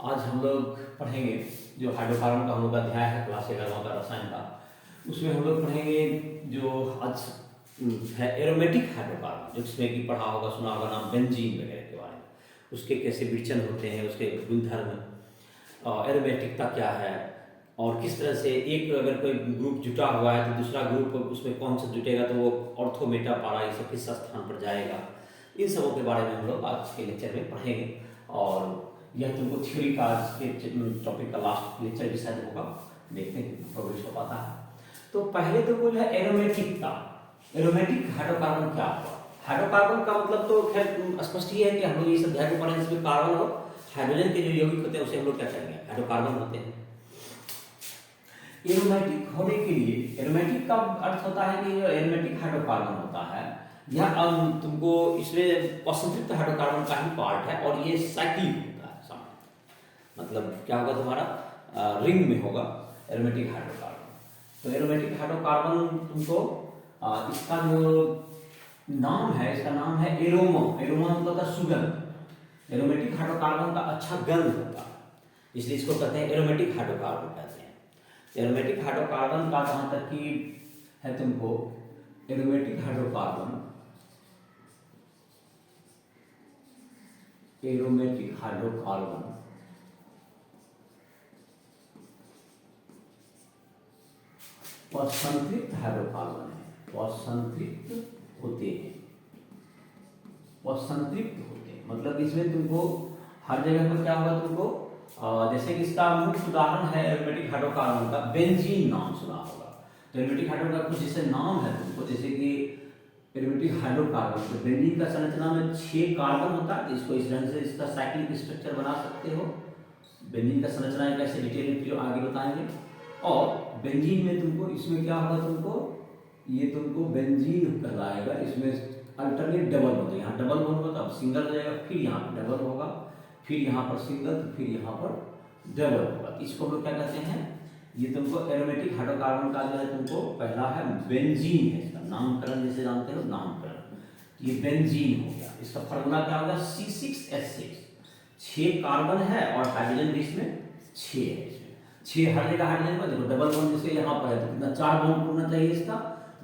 आज हम लोग पढ़ेंगे जो हाइड्रोकार्बन का हम लोग का अध्याय है क्लास 11 का रसायन का। उसमें हम लोग पढ़ेंगे जो आज है एरोमेटिक हाइड्रोकार्बन, जिसमें कि पढ़ा होगा सुना होगा नाम बेंजीन वगैरह के बारे में, उसके कैसे विचलन होते हैं, उसके गुणधर्म, एरोमेटिकता क्या है और किस तरह से एक अगर कोई ग्रुप जुटा हुआ है तो दूसरा ग्रुप उसमें कौन सा जुटेगा तो वो ऑर्थो मेटा पारा ये सब किस स्थान पर जाएगा। इन सबों के बारे में हम लोग आज के लेक्चर में पढ़ेंगे और यह तुमको थ्योरी का आज के टॉपिक का लास्ट लेक्चर भी शायद होगा, देखते हैं प्रोग्रेस हो पाता है। तो पहले तो वो जो है एरोमेटिकता, एरोमेटिक हाइड्रोकार्बन क्या हुआ। हाइड्रोकार्बन का मतलब तो खैर स्पष्ट ही है कि हम लोग ये सब ध्यान को पढ़ें, इसमें कार्बन और हाइड्रोजन के जो यौगिक होते हैं उसे हम लोग क्या करेंगे, हाइड्रोकार्बन होते हैं। एरोमेटिक होने के लिए, एरोमेटिक का अर्थ होता है कि एरोमेटिक हाइड्रोकार्बन होता है यह तुमको इसमें असंतृप्त हाइड्रोकार्बन का ही पार्ट है और ये साइक्लिक होता है सामान्य, मतलब क्या होगा तुम्हारा रिंग में होगा एरोमेटिक हाइड्रोकार्बन। तो एरोमेटिक हाइड्रोकार्बन तुमको इसका जो नाम है, इसका नाम है एरोमा। एरोमा मतलब होता है सुगंध। एरोमेटिक हाइड्रोकार्बन का अच्छा गंध होता है, इसलिए इसको कहते हैं एरोमेटिक हाइड्रोकार्बन कहते हैं। एरोमेटिक हाइड्रोकार्बन का जहां तक कि है तुमको एरोमेटिक हाइड्रोकार्बन, एरोमेटिक हाइड्रोकार्बन असंतृप्त हाइड्रोकार्बन है, असंतृप्त होते हैं, असंतृप्त होते हैं मतलब इसमें तुमको हर जगह पर क्या होगा तुमको जैसे कि इसका मुख्य उदाहरण है एरोमेटिक हाइड्रोकार्बन का बेंजीन, नाम सुना होगा। तो एरोमेटिक हाइड्रोकार्बन का कुछ जैसे नाम है तुमको, जैसे कि एरोमेटिक हाइड्रोकार्बन तो बेंजीन का संरचना में 6 कार्बन होता है, इसको इस ढंग से इसका साइक्लिक स्ट्रक्चर बना सकते हो। बेंजीन का संरचना कैसे डिटेल में आगे बताएंगे। और बेंजीन में तुमको इसमें क्या होगा, तुमको ये तुमको बेंजीन कहलाएगा। इसमें अल्टरनेट डबल होता है, यहाँ डबल होगा तो अब सिंगल हो जाएगा, फिर यहाँ पर डबल होगा, फिर यहाँ पर सिंगल, तो फिर यहाँ पर डबल होगा। इसको हम लोग क्या कहते हैं, ये तुमको एरोमेटिक हाइड्रोकार्बन का जो है तुमको पहला है बेंजीन है, इसका नामकरण जैसे जानते हो नामकरण, ये बेंजीन हो गया। इसका फॉर्मूला क्या होगा C6H6, 6 कार्बन है और हाइड्रोजन भी इसमें 6 है। इसमें 6 हर जगह हाइड्रोजन का देखो डबल बॉन्ड जैसे यहाँ पर है तो कितना 4 बॉन्ड होना चाहिए इसका।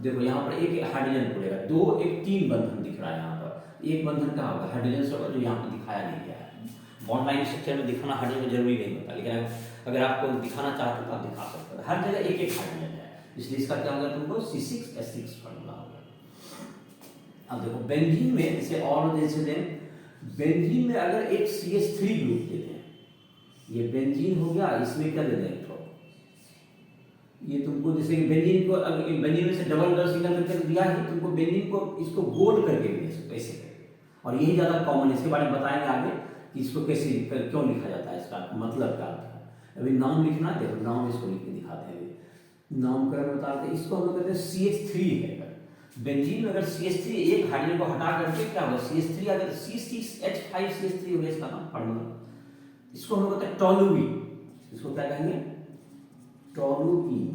देखो यहाँ पर एक हाइड्रोजन पड़ेगा, 2 1 3 बंधन दिख रहा है यहाँ पर, एक बंधन कहाँ होगा हाइड्रोजन से होगा जो यहाँ पर दिखाया नहीं गया है। बॉन्ड लाइन स्ट्रक्चर में दिखाना हाइड्रोजन जरूरी नहीं होता, लेकिन अगर आपको दिखाना चाहते तो आप दिखा सकते हो। हर जगह एक एक हाइड्रोजन है, इसलिए इसका क्या होगा तुमको C6H6 फॉर्मूला होगा। अब देखो बेंजीन में जैसे और जैसे दें, बेंजीन में अगर एक CH3 ग्रुप दे दें, ये बेंजीन हो गया, इसमें क्या दे दें तो ये तुमको जैसे बेंजीन को बेंजीन में से डबल डबल सिंगल करके दिया है, तुमको बेंजीन को इसको गोल करके भी दे सकते ऐसे करके, और यही ज्यादा कॉमन है। इसके बारे में बताएंगे आगे कि इसको कैसे क्यों लिखा जाता है, इसका मतलब क्या होता है। अभी नाम लिखना, देखो नाम इसको लिख के दिखाते हैं, नामकरण बताते हैं। इसको हम लोग कहते हैं CH3 है। बेंजीन में अगर CH3 एक हाइड्रोजन को हटा करके क्या होगा CH3 अगर C6H5CH3 हो गया, इसका नाम फॉर्मूला। इसको हम लोग कहते हैं टोलुईन, इसको क्या कहेंगे टोलुईन,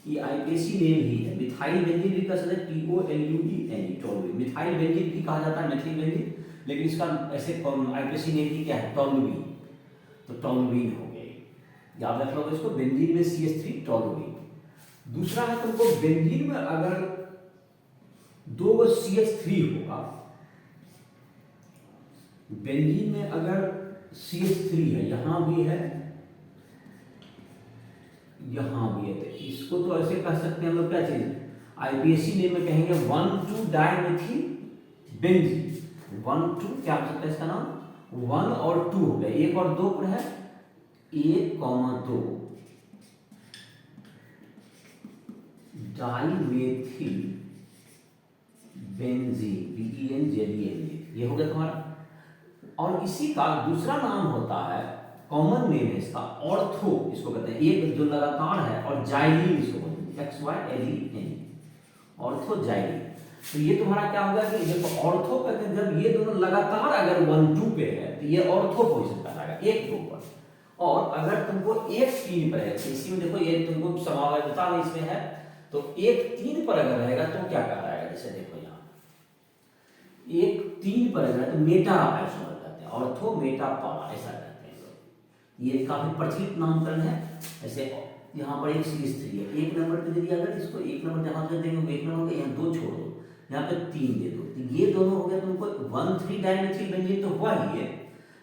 ये आईपीएसी नेम ही है। मिथाइल बेंजीन भी कह सकते हैं TOLUEN, टोलुईन। मिथाइल बेंजीन भी कहा जाता है, मेथिल बेंजीन, लेकिन इसका ऐसे आईपीएसी नेम ही क्या है टोलुईन, तो टोलुईन हो गया। याद रख लो इसको, बेंजीन में CH3 टोलुईन। दूसरा है तुमको बेंजीन में अगर 2 CH3 होगा, बेंजीन में अगर CH3 है, यहां भी है यहां भी है, तो इसको तो ऐसे कह सकते हैं हम लोग क्या चीज आईपीएसी नेम में कहेंगे 1,2 डाइमेथिल बेंजीन। 1,2 क्या हो सकता है इसका नाम, 1 और 2 हो गया, 1 और 2 पर है 1,2 डाइमेथिल बेंजीन, BENZEN, ये हो गया तुम्हारा। और इसी का दूसरा नाम होता है, कॉमन नेम है इसका ऑर्थो, इसको कहते हैं एक जो लगातार है, और जाइलीन इसको बोलते हैं XYLEN, ऑर्थोजाइलीन। तो ये तुम्हारा क्या होगा कि देखो ऑर्थो कहते हैं जब ये दोनों लगातार अगर 1,2 पे है तो ये ऑर्थो पोजीशन पर आएगा एक ग्रुप पर, और अगर तुमको 1,3 पर है, इसी में देखो ये तुमको समावेशता में इसमें है, तो 1,3 पर अगर रहेगा तो क्या कहलाएगा, जैसे देखो यहाँ 1,3 पर अगर है तो मेटा आइसोमर कहते हैं, ऑर्थो मेटा पारा, ऐसा कहते हैं लोग। ये काफी प्रचलित नामकरण है। ऐसे यहाँ पर एक CH3 है, एक नंबर पे दे दिया, अगर इसको एक नंबर जहाँ से देंगे एक नंबर, यहाँ 2 छोड़ दो, यहाँ पे 3 दे दो, तो ये दोनों हो गया तुमको 1,3 डाइमेथिल बेंजीन तो हुआ ही है,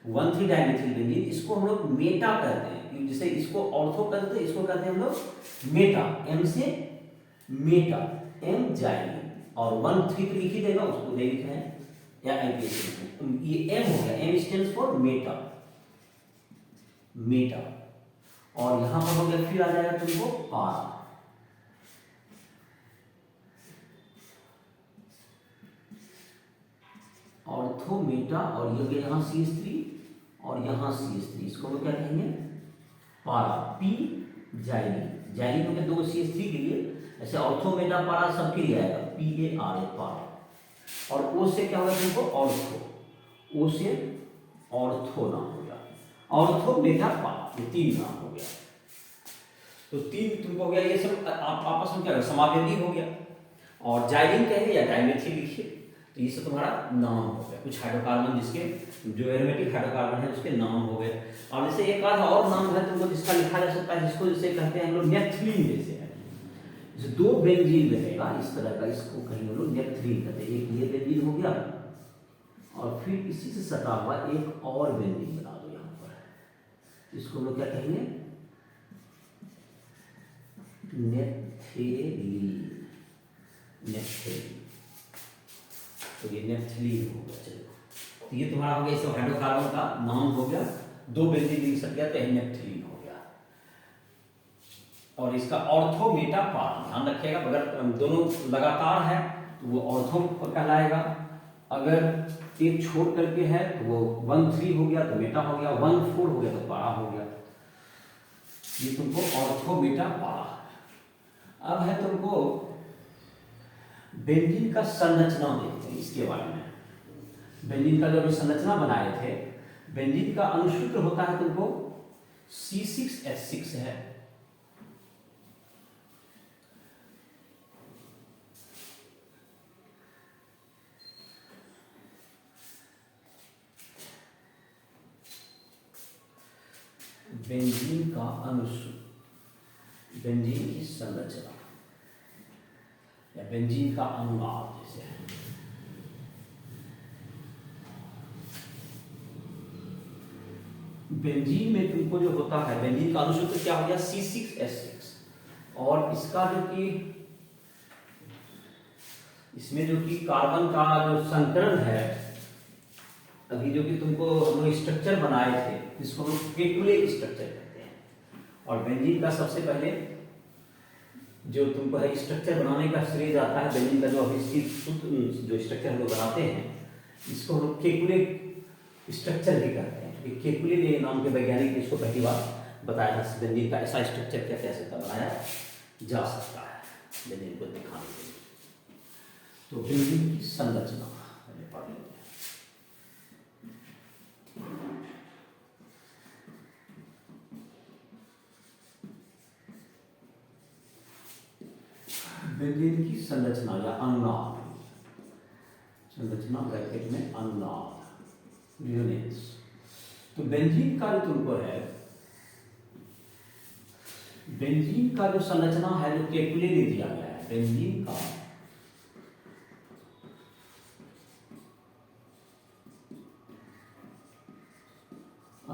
1,3 डाइमेथिल बेंजीन। इसको हम लोग मेटा कहते हैं, जैसे इसको ऑर्थो कहते हैं, इसको कहते हैं हम लोग मेटा, M से मेटा, M जाइलिन, और 1,3 तो लिख ही देगा, उसको नहीं लिखना है या IPS में, ये M हो गया, M stands for Meta, Meta. और यहां पर हो गया, फिर आ जाएगा तुमको पारा, ऑर्थो मेटा, और ये हो गया यहाँ CH3 और यहाँ CH3, इसको हम क्या कहेंगे, पारा, P जाइलिन, जाइलिन हो गया 2 CH3 के लिए, ऐसे ऑर्थो मेटा पारा सबके लिए आएगा, PARA पारा। और O से क्या होगा तुमको, ऑर्थो, O से ऑर्थो नाम हो गया, ऑर्थो मेटा पारा, ये 3 नाम हो गया। तो 3 तुमको हो गया, ये सब आपस में क्या समावेदी हो गया। और जाइलिन कहेंगे या डाइमेथिल लिखिए, तो ये सब तुम्हारा नाम हो गया, कुछ हाइड्रोकार्बन जिसके जो एरोमेटिक हाइड्रोकार्बन है उसके नाम हो गए। और जैसे एक आध और नाम है तुमको जिसका लिखा जा सकता है, जिसको जैसे कहते हैं हम लोग नेफ्थलीन, जैसे है, जैसे 2 बेंजीन रहेगा इस तरह का, इसको कहीं हम लोग नेफ्थलीन कहते हैं। एक ये बेंजीन हो गया, और फिर इसी से सटा हुआ एक और बेंजीन बना दो यहाँ पर, इसको हम लोग क्या कहेंगे, नेफ्थलीन, नेफ्थलीन, तो ये नेफ्थलीन हो गया। चलो, तो ये तुम्हारा हो गया, इस हाइड्रोकार्बन का नाम हो गया, 2 बेंजीन लिख सकते हैं, तो नेफ्थलीन हो गया। और इसका ऑर्थो मेटा पारा, ध्यान रखिएगा, अगर दोनों लगातार है तो वो ऑर्थो कहलाएगा, अगर एक छोड़ करके है तो वो 1,3 हो गया तो मेटा हो गया, 1,4 हो गया तो पारा हो गया। ये तुमको ऑर्थो मेटा पारा। अब है तुमको बेंजीन का संरचना देखते हैं, इसके बारे में। बेंजीन का जो संरचना बनाए थे, बेंजीन का अणुसूत्र होता है तुमको C6H6 है, बेंजीन का अणुसूत्र, बेंजीन की संरचना या बेंजीन का अनुनाद जैसे है। बेंजीन में तुमको जो होता है, बेंजीन का अणुसूत्र क्या हो गया, C6H6, और इसका जो कि इसमें जो कि कार्बन का जो संकरण है, अभी जो कि तुमको हम लोग स्ट्रक्चर बनाए थे, इसको हम लोग केकुले स्ट्रक्चर कहते हैं। और बेंजीन का सबसे पहले जो तुमको है स्ट्रक्चर बनाने का श्रेय जाता है, बेंजीन का जो अभी जो स्ट्रक्चर हम लोग बनाते हैं, इसको हम लोग केकुले स्ट्रक्चर भी कहते हैं। केकुले ने नाम के वैज्ञानिक ने इसको पहली बार बताया था, बेंजीन का ऐसा स्ट्रक्चर क्या कैसे बनाया जा सकता है, बेंजीन को दिखाने के लिए। तो बेंजीन की संरचना पढ़ लेंगे। बेंजीन की संरचना या अनुनाद, संरचना ब्रैकेट में अनुनाद, यूनिट्स। तो बेंजीन का जो तुमको है, बेंजीन का जो संरचना है जो केकुले ने दिया गया है, बेंजीन का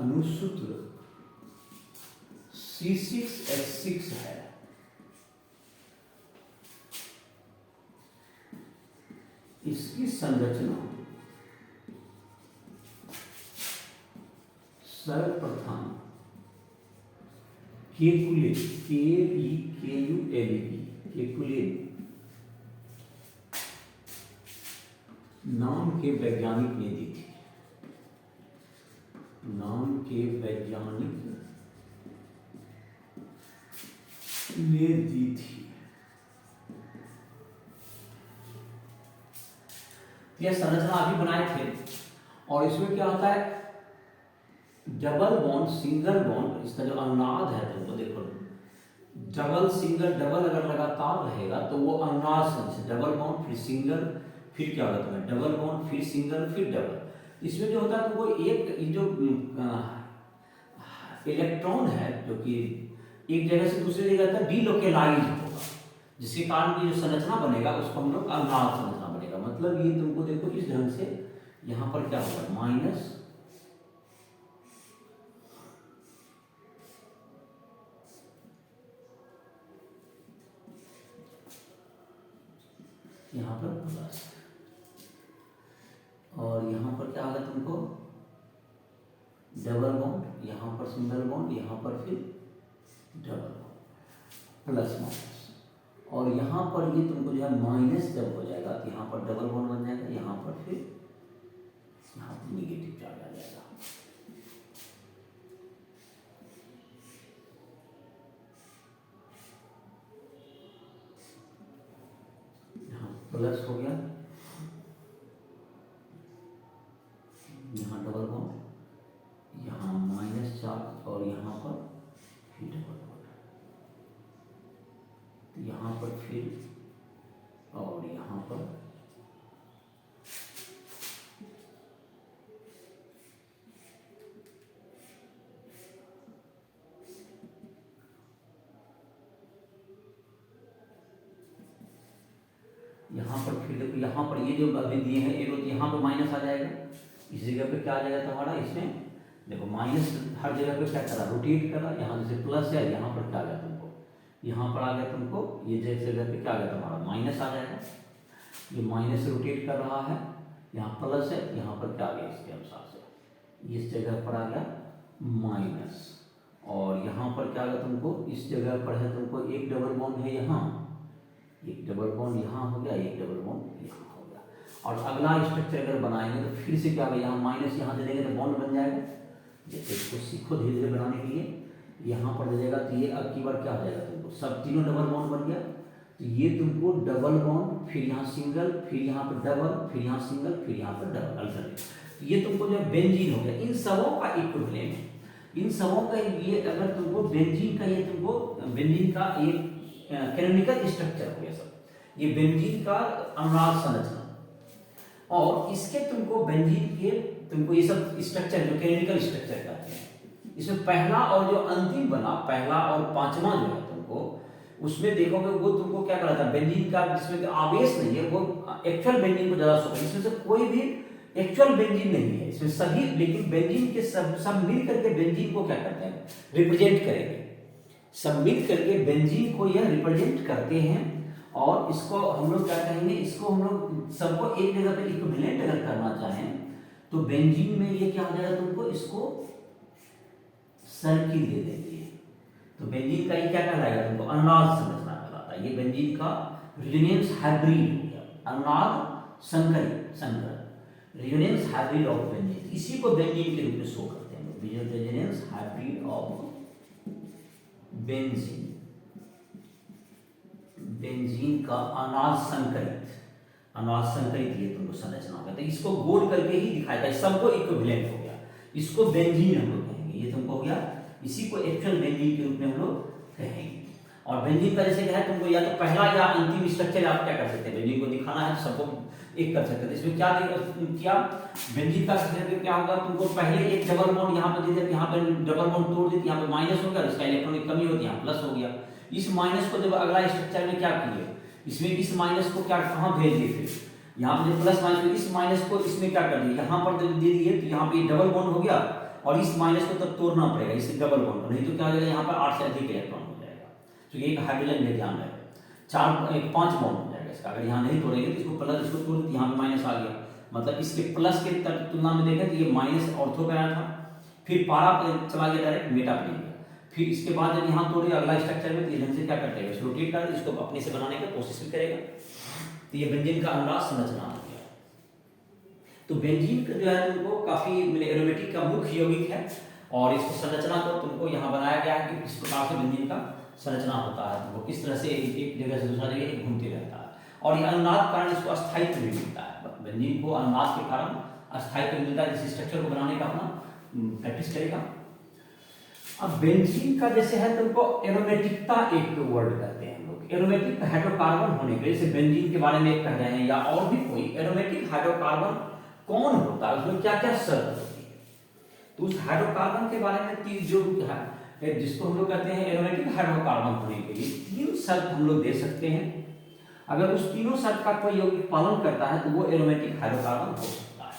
अणुसूत्र C6H6 है। इसकी संरचना सर्वप्रथम केकुले, KEKULE, केकुले नाम के वैज्ञानिक ने दी थी, नाम के वैज्ञानिक ने दी थी। यह संरचना अभी बनाए थे, और इसमें क्या होता है, डबल बॉन्ड, सिंगल बॉन्ड, इसका जो अनुनाद है तुमको देखो, डबल सिंगल डबल अगर लगातार रहेगा तो वो अनुनाद से डबल बॉन्ड फिर सिंगल, फिर क्या होगा तुम्हें डबल बॉन्ड फिर सिंगल फिर डबल, इसमें जो होता है तुमको एक जो इलेक्ट्रॉन है जो कि एक जगह से दूसरी जगह तक डीलोकेलाइज होगा, जिसके कारण की जो संरचना बनेगा उसको हम लोग अनुनाद संरचना बनेगा। मतलब ये तुमको देखो इस ढंग से यहाँ पर क्या होगा, माइनस यहाँ पर प्लस, और यहाँ पर क्या होगा तुमको डबल बॉन्ड, यहाँ पर सिंगल बॉन्ड, यहाँ पर फिर डबल बॉन्ड, प्लस माइनस, और यहाँ पर ये तुमको जो है माइनस जब हो जाएगा तो यहाँ पर डबल बॉन्ड बन जाएगा, यहाँ पर फिर यहाँ पर निगेटिव चार्ज आ जाएगा। यहाँ प्लस हो गया, यहाँ डबल बॉन्ड, यहाँ माइनस चार्ज, और यहाँ पर फिर डबल बॉन्ड, तो यहाँ पर फिर, और यहाँ पर देखो यहाँ पर ये जो अभी दिए हैं एरो, यहाँ पर माइनस आ जाएगा, इस जगह पे क्या आ जाएगा तुम्हारा, इसमें देखो माइनस हर जगह पे क्या करा, रोटेट करा, यहाँ जैसे प्लस है, यहाँ पर क्या आ गया तुमको, यहाँ पर आ गया तुमको ये जगह पे क्या आ गया तुम्हारा माइनस आ जाएगा, ये माइनस रोटेट कर रहा है, यहाँ प्लस है, यहाँ पर क्या आ गया इसके अनुसार से इस जगह पर आ गया माइनस, और यहाँ पर क्या आ गया तुमको, इस जगह पर है तुमको एक डबल बॉन्ड है, यहाँ एक डबल बॉन्ड यहाँ हो गया, एक डबल बॉन्ड यहाँ हो गया। और अगला स्ट्रक्चर अगर बनाएंगे तो फिर से क्या होगा, यहाँ माइनस यहाँ दे देंगे तो बॉन्ड बन जाएगा। जैसे इसको सीखो धीरे धीरे बनाने के लिए, यहाँ पर दे देगा तो ये अब की बार क्या हो जाएगा तुमको, सब तीनों डबल बॉन्ड बन गया, तो ये तुमको डबल बॉन्ड, फिर यहाँ सिंगल, फिर यहाँ पर डबल, फिर यहाँ सिंगल, फिर यहाँ पर डबल अल्टरनेट, तो ये तुमको जो बेंजीन हो गया। इन सबों का इक्विवेलेंट, इन सबों का ये अगर तुमको बेंजीन का, ये तुमको बेंजीन का एक कैनोनिकल स्ट्रक्चर हो गया सब, ये बेंजीन का अनुनाद संरचना, और इसके तुमको बेंजीन के तुमको ये सब स्ट्रक्चर जो कैनोनिकल स्ट्रक्चर कहते हैं, इसमें पहला और जो अंतिम बना, पहला और पांचवा जो है तुमको उसमें देखोगे वो तुमको क्या कहता है बेंजीन का, जिसमें आवेश नहीं है, वो एक्चुअल बेंजीन को ज्यादा शो, इसमें से कोई भी एक्चुअल बेंजीन नहीं है इसमें सभी, लेकिन बेंजीन के सब मिल करके बेंजीन को क्या करते हैं, रिप्रेजेंट करेंगे, सब मिल करके बेंजीन को यह रिप्रेजेंट करते हैं। और इसको हम लोग क्या कहेंगे, इसको हम लोग सबको एक जगह पे इक्विवेलेंट अगर करना चाहें तो बेंजीन में ये क्या हो जाएगा तुमको, इसको सर्किल दे देंगे, तो बेंजीन का ये क्या कहलाएगा तुमको, अनुनाद संरचना कहलाता है। ये बेंजीन का रेजोनेंस हाइब्रिड हो गया, अनुनाद संकर रेजोनेंस हाइब्रिड ऑफ बेंजीन, इसी को बेंजीन के रूप में शो करते हैं, resonance hybrid of benzene, benzene का अनुनाद संकरित ये तुमको संरचना होगा, तो इसको गोल करके ही दिखाया था, सबको इक्विवेलेंट हो गया, इसको बेंजीन हम लोग कहेंगे, ये तुमको हो गया, इसी को एक्चुअल बेंजीन के रूप में हम लोग कहेंगे। और बेंजीन का जैसे क्या है, तुमको या तो पहला या अंतिम स्ट्रक्चर आप क्या कर सकते हैं, बेंजीन को दिखाना है तो सबको एक कर सकते हैं। इसमें क्या किया बेंजीन का क्या होगा, तुमको पहले एक डबल बॉन्ड यहाँ पर दे दिया, यहाँ पर डबल बॉन्ड तोड़ दी, यहाँ पर माइनस हो गया, इसका इलेक्ट्रॉनिक कमी होती है, यहाँ प्लस हो गया। इस माइनस को जब अगला स्ट्रक्चर में क्या किए, इसमें इस माइनस को क्या कहाँ भेज दिए, फिर यहाँ पर प्लस माइनस, इस माइनस को इसमें क्या कर दिया, यहाँ पर दे दिए, तो यहाँ पे डबल बॉन्ड हो गया, और इस माइनस को तब तोड़ना पड़ेगा इसे डबल बॉन्ड को, नहीं तो क्या हो जाएगा, यहाँ पर 8 से अधिक इलेक्ट्रॉन हो जाएगा, क्योंकि एक हाइड्रोजन में ध्यान रहे 5 बॉन्ड हो जाएगा इसका, अगर यहाँ नहीं तोड़ेंगे तो इसको प्लस, इसको तोड़ दिया, यहाँ पे माइनस आ गया, मतलब इसके प्लस के तुलना में देखें तो ये माइनस ऑर्थो पे आया था, फिर पारा चला गया डायरेक्ट मेटा पे गया, फिर इसके बाद जब यहाँ तोड़े अगला स्ट्रक्चर में, तो ये ढंग से क्या करते हैं, रोटेट कर इसको अपने से बनाने की कोशिश भी करेगा, तो ये बेंजीन का अनुनाद संरचना हो गया। तो बेंजीन का जो है तुमको काफी एरोमेटिक का मुख्य यौगिक है, और इसको संरचना को तुमको यहाँ बनाया गया है कि किस प्रकार से बेंजीन का संरचना होता है, तुमको किस तरह से एक जगह से दूसरा जगह घूमते रहता है, और ये अनुनाद कारण इसको अस्थायित्व भी मिलता है, बेंजीन को अनुनाद के कारण अस्थायित्व मिलता है, इस स्ट्रक्चर को बनाने का अपना प्रैक्टिस करेगा। अब बेंजीन का जैसे है तुमको एरोमेटिकता एक वर्ड कहते हैं हम लोग, एरोमेटिक हाइड्रोकार्बन होने के, जैसे बेंजीन के बारे में कह रहे हैं या और भी कोई एरोमेटिक हाइड्रोकार्बन कौन होता है, उसमें क्या क्या शर्त होती है। तो उस हाइड्रोकार्बन के बारे में जो जिसको हम लोग कहते हैं एरोमेटिक हाइड्रोकार्बन होने के लिए 3 शर्त हम लोग दे सकते हैं। अगर उस तीनों शर्त का कोई यौगिक पालन करता है तो वो एरोमेटिक हाइड्रोकार्बन हो सकता है।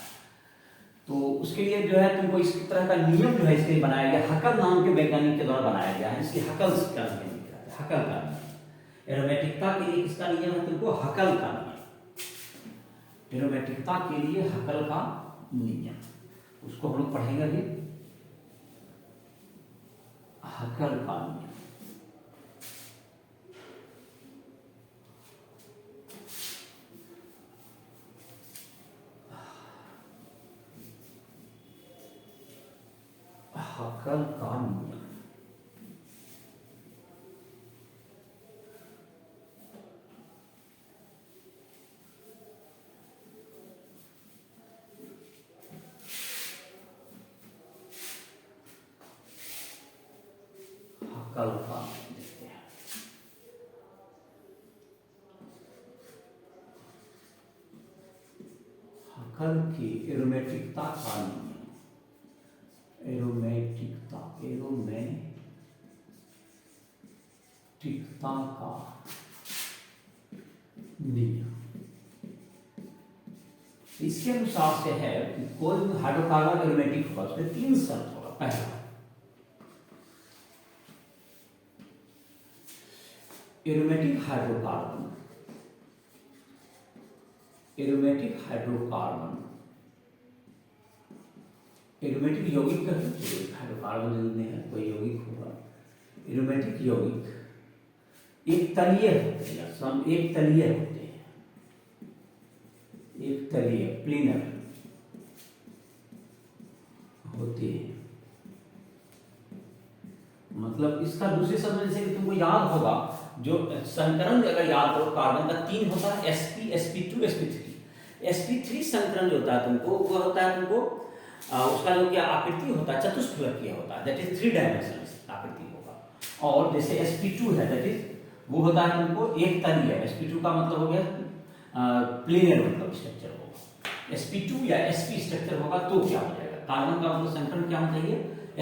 तो उसके लिए जो है तुमको इस तरह का नियम जो है इसके लिए बनाया गया, हकल नाम के वैज्ञानिक के द्वारा बनाया गया है। इसकी हकल का नियम कहते हैं, हकल का नियम। एरोमेटिकता के लिए किसका नियम है तुमको? हकल का नियम। एरोमेटिकता के लिए हकल का नियम, उसको हम लोग पढ़ेंगे अभी। हकल का नियम, हकल का नियम। हकल का नियम देखते हैं। हकल की एरोमेटिकता का नियम, एरोमेटिकता, एरोमेटिकता का नियम। इसके अनुसार से है कि कोई भी हाइड्रोकार्बन एरोमेटिक होगा उसमें 3 शर्त होगा। पहला, aromatic hydrocarbon, aromatic hydrocarbon, aromatic यौगिक का हाइड्रोकार्बन जरूर नहीं है, कोई यौगिक होगा। एरोमेटिक यौगिक एक तलीय होते हैं, सब एक तलीय होते हैं, एक तलीय प्लेनर होते हैं। मतलब इसका दूसरे शब्द में जैसे कि तुमको याद होगा, जो संकरण अगर याद करो कार्बन का 3 होता है, sp sp2 sp3। sp3 संकरण जो होता है तुमको वो होता है तुमको उसका जो क्या आकृति होता है चतुष्फलकीय होता है, दैट इज 3 डायमेंशनल आकृति होगा। और जैसे sp2 है दैट इज वो होता है तुमको एक तलीय। sp2 का मतलब हो गया प्लेनर मतलब स्ट्रक्चर होगा। sp2 या sp स्ट्रक्चर होगा तो क्या हो जाएगा, कार्बन का मतलब संकरण क्या होना चाहिए,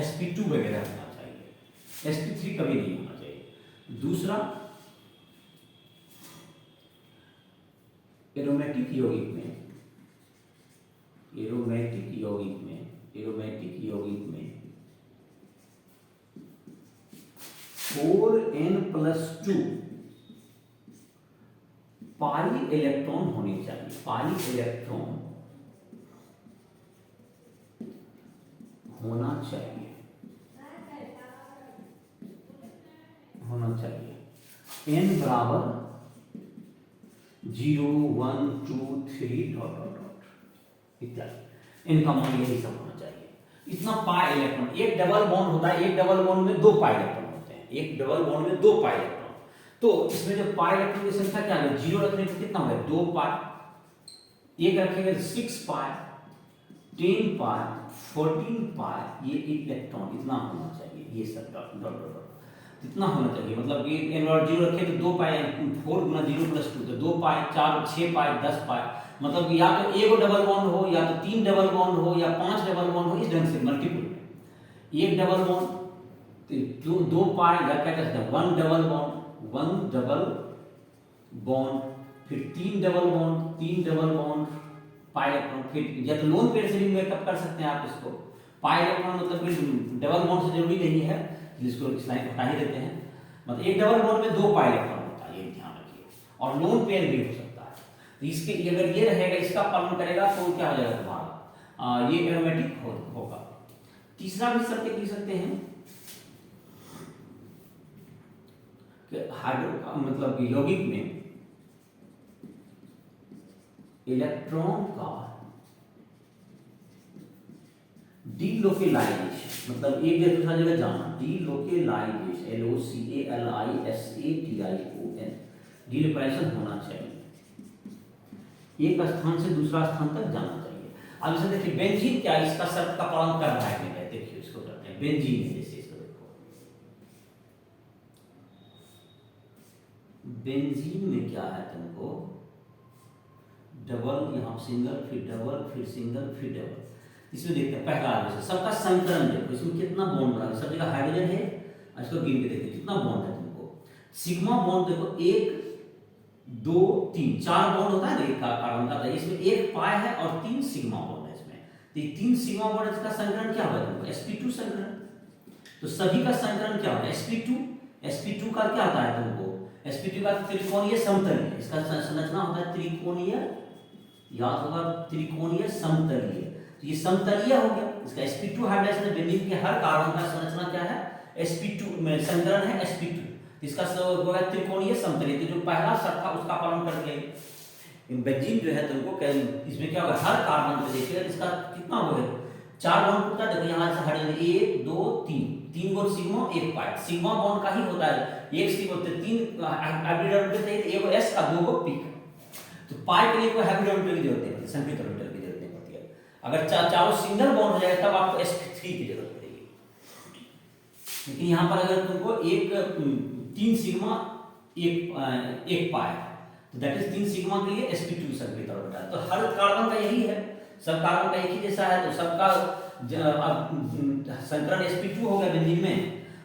sp2 वगैरह होना चाहिए, sp3 कभी नहीं होना चाहिए। दूसरा, एरोमेटिक यौगिक में, एरोमेटिक यौगिक में 4n+2 पाई इलेक्ट्रॉन होने चाहिए, पाई इलेक्ट्रॉन होना चाहिए, होना चाहिए। n बराबर 0 1 2 3 डॉट डॉट डॉट इत्यादि, इनका मान यही सब होना चाहिए। इतना पाई इलेक्ट्रॉन, एक डबल बॉन्ड होता है, एक डबल बॉन्ड में 2 पाई इलेक्ट्रॉन होते हैं, एक डबल बॉन्ड में 2 पाई इलेक्ट्रॉन। तो इसमें जो पाई इलेक्ट्रॉन की संख्या क्या है, 0 रखने पर कितना होगा 2 पाई, एक रखेंगे 6 पाई, 10 पाई, 14 पाई, ये इलेक्ट्रॉन इतना होना चाहिए। ये सब डॉट डॉट डॉट इतना होना चाहिए। मतलब कि n और 0 रखे तो 2 पाई, 4 गुना 0 + 2 तो 2 पाई, 4 6 पाई, 10 पाई। मतलब या तो एक डबल बॉन्ड हो, या तो 3 डबल बॉन्ड हो, या 5 डबल बॉन्ड हो, इस ढंग से मल्टीपल में। एक डबल बॉन्ड तो 2 पाई, या क्या कहते हैं 1 डबल बॉन्ड, 1 डबल बॉन्ड, फिर 3 double bond, 3 double bond, pi electron. फिर या तो लोन पेयर से भी मेकअप कर सकते हैं आप इसको। पाई इलेक्ट्रॉन मतलब कि डबल बॉन्ड से जरूरी नहीं है, जिसको इस लाइन हटा ही देते हैं। मतलब एक डबल बॉन्ड में 2 पाई इलेक्ट्रॉन होता है, ये ध्यान रखिए। और लोन पेयर भी हो सकता है। तो इसके अगर ये रहेगा, इसका पालन करेगा तो क्या हो जाएगा तुम्हारा, ये एरोमेटिक होगा। तीसरा भी शर्त लिख सकते हैं कि हाइड्रो मतलब यौगिक में इलेक्ट्रॉन का डीलोकेलाइजेशन, मतलब एक जगह दूसरा जगह जाना, डीलोकेलाइजेशन, LOCALISATION, डीलोकेलाइजेशन होना चाहिए, एक स्थान से दूसरा स्थान तक जाना चाहिए। अब इसे देखिए बेंजीन क्या इसका शर्त का पालन कर रहा है, देखिए इसको करते हैं बेंजीन है, जैसे इसको देखो बेंजीन में क्या है तुमको डबल, यहाँ सिंगल, फिर डबल, फिर सिंगल, फिर डबल। इसमें देखते हैं पहला आदमी सबका संकरण देखो, इसमें कितना बॉन्ड बना है, सब जगह हाइड्रोजन है। इसको गिन के देखते कितना बॉन्ड है तुमको। सिग्मा बॉन्ड देखो 1 2 3 4 बॉन्ड होता है ना एक कार्बन का, तो इसमें 1 पाई है और 3 सिग्मा बॉन्ड है इसमें। तो ये 3 सिग्मा बॉन्ड का संकरण क्या होगा तुमको, sp2 संकरण। तो सभी का संकरण क्या होगा, sp2 का क्या आता है तुमको, sp2 का त्रिकोणीय समतलीय, इसका संरचना होता है त्रिकोणीय, याद होगा त्रिकोणीय समतलीय। तो ये समतलीय हो गया, इसका sp2 हाइड्रोजन बेंजीन के हर कार्बन का संरचना क्या है, sp2 में संकरण है sp2। इसका होगा त्रिकोणीय समतलीय। तो जो पहला शर्त था उसका पालन कर गए। बेंजीन जो है तुमको इसमें क्या होगा, हर कार्बन को देखिए इसका कितना हो गया, 4 बॉन्ड टूटा। देखो यहाँ से हाइड्रोजन 1 2 3 गो सिग्मा 1 पाई, सिग्मा बॉन्ड का ही होता है, एक सिग्मा तो 3 हाइब्रिड चाहिए, एक गो s का 2 गो p का। तो पाई के लिए कोई हाइब्रिड ऑर्बिटल की जरूरत नहीं पड़ती, संकेत ऑर्बिटल की जरूरत नहीं पड़ती है। अगर चारों सिंगल बॉन्ड हो जाए तब आपको sp3 की जरूरत पड़ेगी। लेकिन यहाँ पर अगर तुमको 3 सिग्मा 1 पाई, तो दैट इज 3 सिग्मा के लिए sp2 संकेत ऑर्बिटल। तो हर कार्बन का यही है, सब कार्बन का एक ही जैसा है, तो सबका संकरण sp2 हो गया बेंजीन में,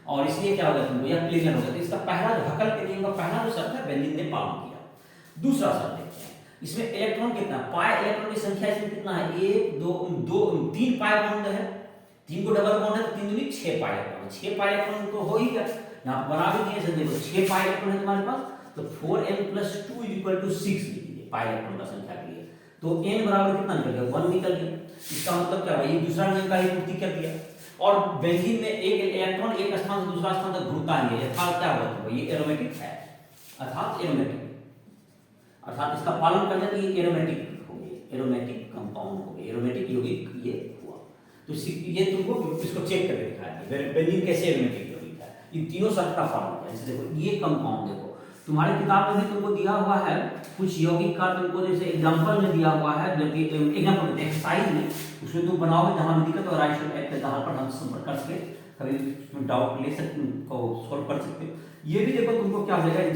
और इसलिए क्या होगा तुमको यह प्लेनर होगा। तो इसका पहला जो हकल के नियम का पहला जो शर्त है बेंजीन ने पालन किया। दूसरा शर्त देखते हैं, इसमें इलेक्ट्रॉन कितना, पाई इलेक्ट्रॉन की संख्या इसमें कितना है, 1 2 3 पाई बॉन्ड है, 3 को डबल बॉन्ड है तो 3 दूनी 6 पाई इलेक्ट्रॉन, 6 पाई इलेक्ट्रॉन तो हो ही गया, यहाँ बना भी दिए से देखो 6 पाई इलेक्ट्रॉन है तुम्हारे पास, तो 4n+2 = 6 लिख दीजिए पाई इलेक्ट्रॉन का संख्या के लिए। तो n बराबर कितना निकल गया, 1 निकल गया। इसका मतलब क्या है, ये दूसरा नियम का ही पूर्ति कर दिया। और बेंजीन में एक इलेक्ट्रॉन एक स्थान से दूसरा स्थान तक घूमता है, अर्थात क्या होगा, ये एरोमेटिक है, अर्थात एरोमेटिक, अर्थात इसका पालन करने तो ये एरोमेटिक हो गया, एरोमेटिक कंपाउंड हो गया, एरोमेटिक यौगिक ये हुआ। तो ये तुमको इसको चेक करके दिखाया बेंजीन कैसे एरोमेटिक यौगिक है, इन तीनों शर्त का पालन किया। जैसे देखो ये कंपाउंड देखो तुम्हारी किताब में भी तुमको दिया हुआ है कुछ यौगिक का, तुमको जैसे एग्जांपल में दिया हुआ है, जबकि एग्जांपल एक्सरसाइज में उसमें तुम बनाओगे जहां भी दिक्कत हो राइट साइड के आधार पर हम संपर्क कर सके, कभी डाउट ले सकते को सॉल्व कर सकते हो। ये भी देखो तुमको क्या हो जाएगा,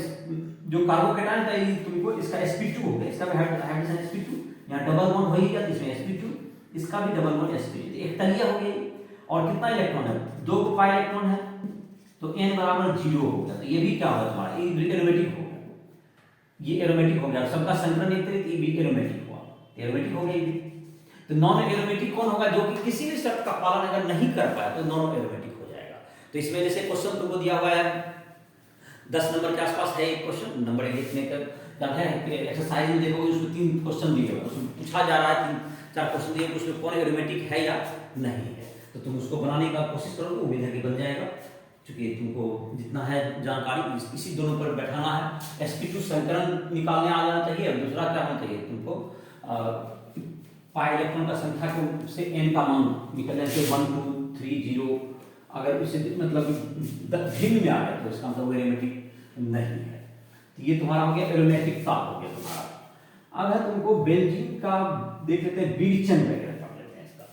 जो कार्बोकेटायन था ये तुमको इसका sp2 हो गया, इसका भी हाइड्रोजन sp2, यहाँ डबल बॉन्ड हो ही गया, इसमें sp2, इसका भी डबल बॉन्ड sp2, एक तलिया हो गई। और कितना इलेक्ट्रॉन है, 2 पाई इलेक्ट्रॉन है, तो n बराबर 0 हो गया। तो ये भी क्या होगा तुम्हारा, ये एरोमेटिक हो गया, ये एरोमेटिक हो गया, सबका संकरण एक तरीके, ये भी एरोमेटिक हुआ, एरोमेटिक हो गया ये भी। तो नॉन एरोमेटिक कौन होगा, जो कि किसी भी शर्त का पालन अगर नहीं कर पाया तो नॉन एरोमेटिक हो जाएगा। तो इसमें जैसे क्वेश्चन तुमको दिया हुआ है 10 नंबर के आसपास है एक क्वेश्चन, नंबर लिखने का क्या है, एक्सरसाइज में देखोगे उसमें 3 क्वेश्चन दिए हुए, उसमें पूछा जा रहा है 3-4 क्वेश्चन दिए, उसमें कौन एरोमेटिक है या नहीं है। तो तुम उसको बनाने का कोशिश करोगे, उम्मीद है कि बन जाएगा, क्योंकि तुमको जितना है जानकारी इसी दोनों पर बैठाना है। sp2 संकरण निकालने आ जाना चाहिए, और दूसरा क्या होना चाहिए तुमको पाई इलेक्ट्रॉन का संख्या को से n का मान निकलने से 1 2 3 0, अगर इसे मतलब भिन्न में आ गया तो इसका मतलब एरोमेटिक नहीं है। तो ये तुम्हारा हो गया एरोमेटिकता हो गया तुम्हारा। अब है तुमको बेंजीन का देख लेते हैं, विरचन वगैरह पढ़ लेते हैं इसका।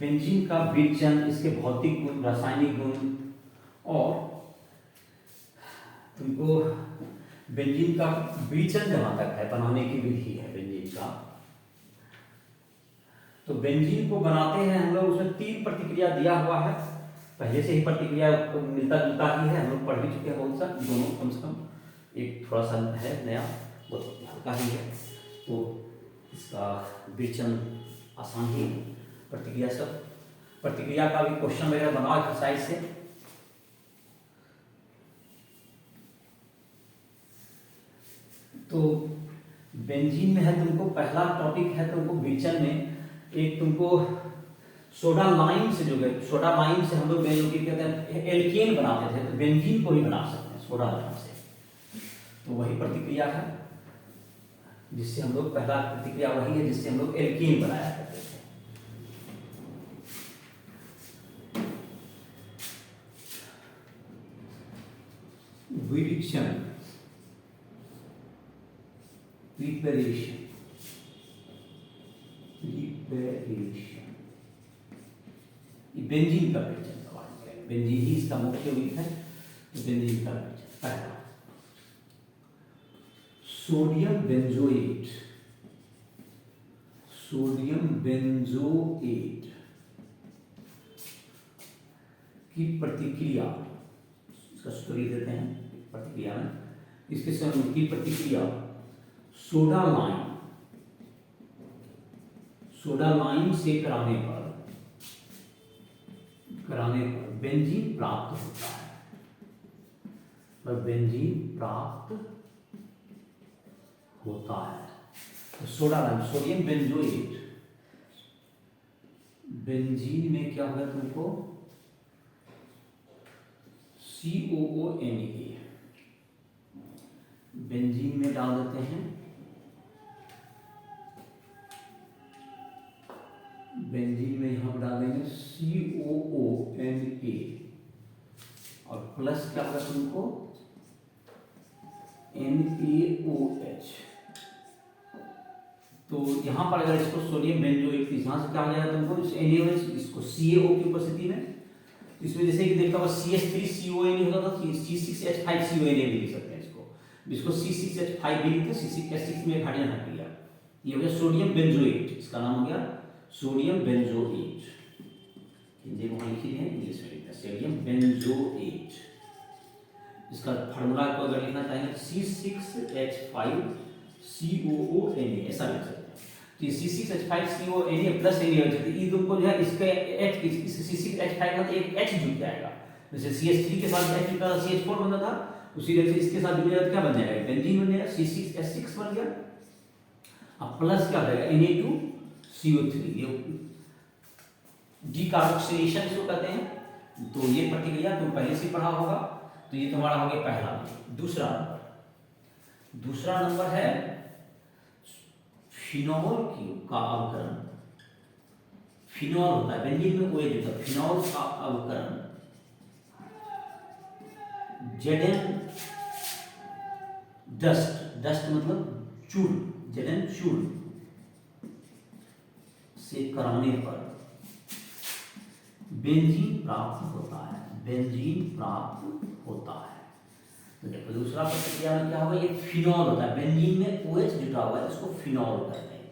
बेंजीन का विरचन, इसके भौतिक गुण, रासायनिक गुण, और तुमको बेंजीन का विरचन जहां तक है बनाने की विधि है बेंजीन का। तो बेंजीन को बनाते हैं हम लोग, उसमें 3 प्रतिक्रिया दिया हुआ है, पहले से ही प्रतिक्रिया मिलता जुलता ही है, हम लोग पढ़ भी चुके हैं बहुत सा, दोनों कम से कम, एक थोड़ा सा है नया, बहुत हल्का ही है। तो इसका विरचन आसान ही प्रतिक्रिया, सब प्रतिक्रिया का भी क्वेश्चन वगैरह बनाओ एक्सरसाइज से। तो बेंजीन में है तुमको पहला टॉपिक है तुमको विरचन में, एक तुमको सोडा लाइम से, जो सोडा लाइम से हम लोग कहते हैं एल्केन बनाते थे, तो बेंजीन को भी बना सकते हैं सोडा लाइम से। तो वही प्रतिक्रिया है जिससे हम लोग, पहला प्रतिक्रिया वही है जिससे हम लोग एल्केन बनाया करते थे। विरचन, प्रिपरेशन, बेंजीन का विरचन का बात करें, बेंजीन ही इसका मुख्य यौगिक है। तो बेंजीन का विरचन पहला सोडियम बेंजोएट, सोडियम बेंजोएट की प्रतिक्रिया, इसका स्टोरी देते हैं प्रतिक्रिया में, इसके साथ की प्रतिक्रिया सोडा लाइम से कराने पर बेंजीन प्राप्त होता है, पर बेंजीन प्राप्त होता है। तो soda lime, sodium benzoate, benzene में क्या होगा तुमको COONA, बेंजीन में डाल देते हैं, बेंजीन में यहां पर डाल देंगे COONA और प्लस क्या होगा तुमको NaOH। तो यहां पर अगर इसको सोडियम बेंजोएट, यहां से क्या हो जाएगा तुमको NaOH, इसको CaO की उपस्थिति में, इसमें जैसे कि देखा हुआ CH3CONA होता था, C6H5CONA भी लिख सकते हैं इसको C6H5 भी लिखते हैं, C6H6 में हाइड्रोजन हट गया, ये हो गया सोडियम बेंजोएट, इसका नाम हो गया सोडियम बेंजोएट। हिंदी में वहां लिखी है, इंग्लिश में लिखते हैं सोडियम बेंजोएट। इसका फार्मूला को अगर लिखना चाहेंगे C6H5COONA ऐसा लिख सकते हैं। तो C6H5CONA प्लस NaOH, ये तुमको जो है इसका H, C6H5 का एक H जुड़ जाएगा, जैसे CH3 के साथ H जुड़ता था, CH4 बनता था, उसी तरह से इसके साथ जुड़ जाएगा, क्या बन जाएगा बेंजीन बन जाएगा, C6H6 बन गया। अब प्लस क्या हो जाएगा Na2CO3, ये डीकार्बोक्सिलेशन इसको कहते हैं। तो ये प्रतिक्रिया तुम पहले से पढ़ा होगा, तो ये तुम्हारा हो गया पहला। दूसरा नंबर है फिनॉल का अवकरण। फिनॉल होता है बेंजीन में OH होता है, फिनॉल का अवकरण Zn डस्ट मतलब चूर्ण, Zn चूर्ण से कराने पर बेंजीन प्राप्त होता है, बेंजीन प्राप्त होता है। तो देखो दूसरा प्रतिक्रिया में क्या होगा, ये फिनॉल होता है, बेंजीन में OH जुटा हुआ है, इसको फिनॉल कहते हैं।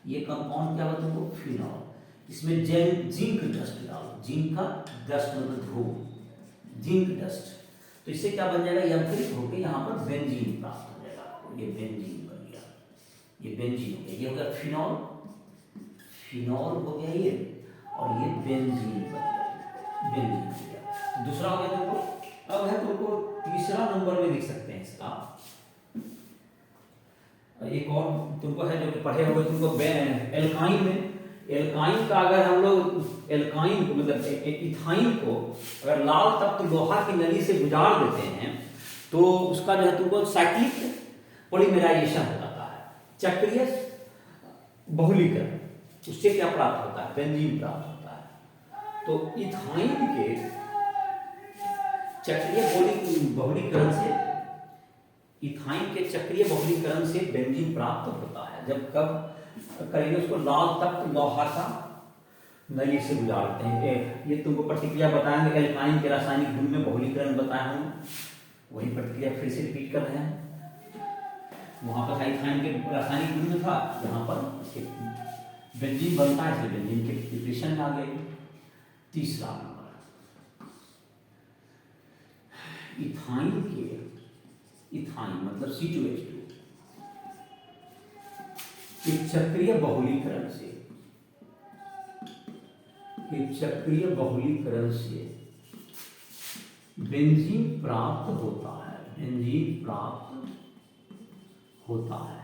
ये कंपाउंड क्या होता है तुमको फिनॉल, इसमें जिंक डस्ट डालो, जिंक का डस्ट मतलब ध्रुव, जिंक डस्ट, तो इससे क्या बन जाएगा, यांत्रिक होकर यहाँ पर बेंजीन प्राप्त हो जाएगा। ये बेंजीन बन गया, ये बेंजीन हो गया, ये हो गया फिनॉल, फिनॉल हो गया ये, और ये बेंजीन बन गया, बेंजीन हो गया। दूसरा हो गया तुमको, अब है तुमको तीसरा नंबर में लिख सकते हैं इसका, एक और तुमको है जो पढ़े हुए तुमको एल्काइन में, एल्काइन का अगर हम लोग एल्काइन को मतलब इथाइन को अगर लाल तत्व लोहा की नली से गुजार देते हैं तो उसका जो है तुमको साइक्लिक पॉलीमराइजेशन हो जाता है, चक्रीय बहुलीकरण, उससे क्या प्राप्त होता है बेंजीन प्राप्त होता है। तो इथाइन के चक्रीय बहुलीकरण से, इथाइन के चक्रीय बहुलीकरण से बेंजीन प्राप्त होता है। जब कब करेंगे उसको लाल तत्व लोहा का नली से गुजारते हैं। ये तुमको प्रतिक्रिया बताएंगे, एल्काइन के रासायनिक गुण में बहुलीकरण बताए होंगे, वही प्रतिक्रिया फिर से रिपीट कर रहे हैं। वहां पर इथाइन के रासायनिक गुण में था, यहाँ पर बेंजीन बनता है, इसलिए बेंजीन के डिप्रेशन में आ गए। तीसरा नंबर इथाइन के, इथाइन मतलब C2H2 एक चक्रीय बहुलीकरण से, एक चक्रीय बहुलीकरण से बेंजीन प्राप्त होता है, बेंजीन प्राप्त होता है।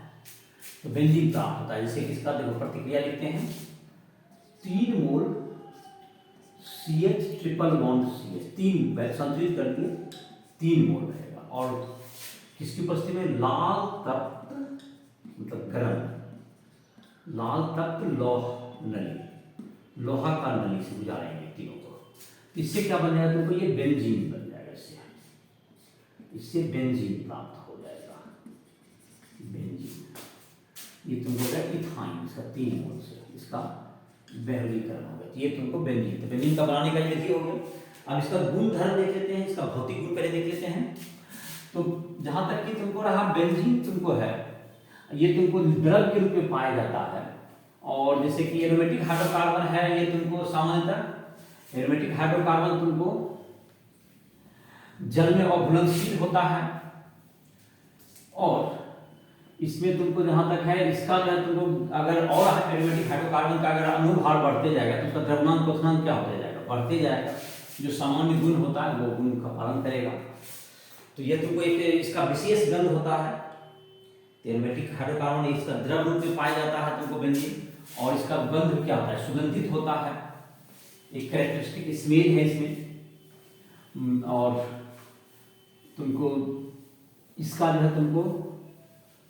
तो बेंजीन प्राप्त होता है, जैसे इसका देखो प्रतिक्रिया लिखते हैं, 3 मोल CH ट्रिपल बॉन्ड CH, 3 संतुलित कर दिए, 3 मोल रहेगा, और किसकी उपस्थिति में लाल तत्व मतलब गर्म, लाल तत्व नली, लोहा का नली से गुजारेंगे तीनों को, इससे क्या बन जाएगा तुमको, ये बेंजीन बन जाएगा, इससे बेंजीन प्राप्त हो जाएगा, बेंजीन। ये तुमको हो जाएगा इथाइन, इसका 3 मोल से इसका बहुलीकरण हो गया, ये तुमको बेंजीन। तो बेंजीन का बनाने का विधि हो गया। अब इसका गुण धर्म देख लेते हैं, इसका भौतिक गुण पहले देख लेते हैं। तो जहां तक कि तुमको रहा बेंजीन तुमको है ये तुमको द्रव के रूप में पाया जाता है। और जैसे कि एरोमेटिक हाइड्रोकार्बन है, ये तुमको सामान्यतः एरोमेटिक हाइड्रोकार्बन तुमको जल में अघुलनशील होता है। और इसमें तुमको जहां तक है, इसका जो है तुमको अगर और एरोमेटिक हाइड्रोकार्बन का अगर अनुभार बढ़ते जाएगा तो उसका द्रव्यमान क्वथनांक क्या होता जाएगा, बढ़ते जाएगा। जो सामान्य गुण होता है वो गुण का पालन करेगा। तो यह तुमको एक इसका विशेष गंध होता है। एरोमेटिक हाइड्रोकार्बन इसका द्रव रूप में पाया जाता है तुमको बेंजीन, और इसका गंध क्या होता है, सुगंधित होता है। एक कैरेक्टरिस्टिक स्मेल है इसमें। और तुमको इसका जो है तुमको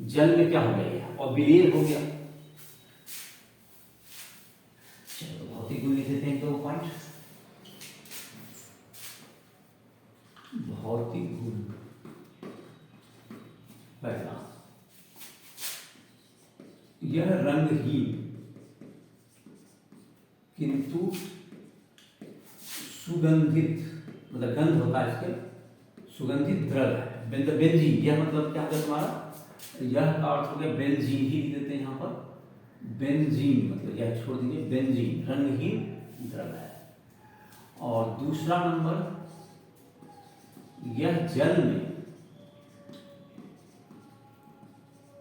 जल में क्या हो गया और विलीन हो गया। चलो भौतिक गुण लिख देते हैं 2 पॉइंट। भौतिक गुण पहला, यह रंगहीन किंतु सुगंधित, मतलब गंध होता है इसके, सुगंधित द्रव है। बेंजीन, यह मतलब क्या होगा तुम्हारा, यह का अर्थ हो गया बेंजीन ही लिख देते हैं यहाँ पर। बेंजीन मतलब यह छोड़ दीजिए, बेंजीन रंगहीन द्रव है। और दूसरा नंबर, यह जल में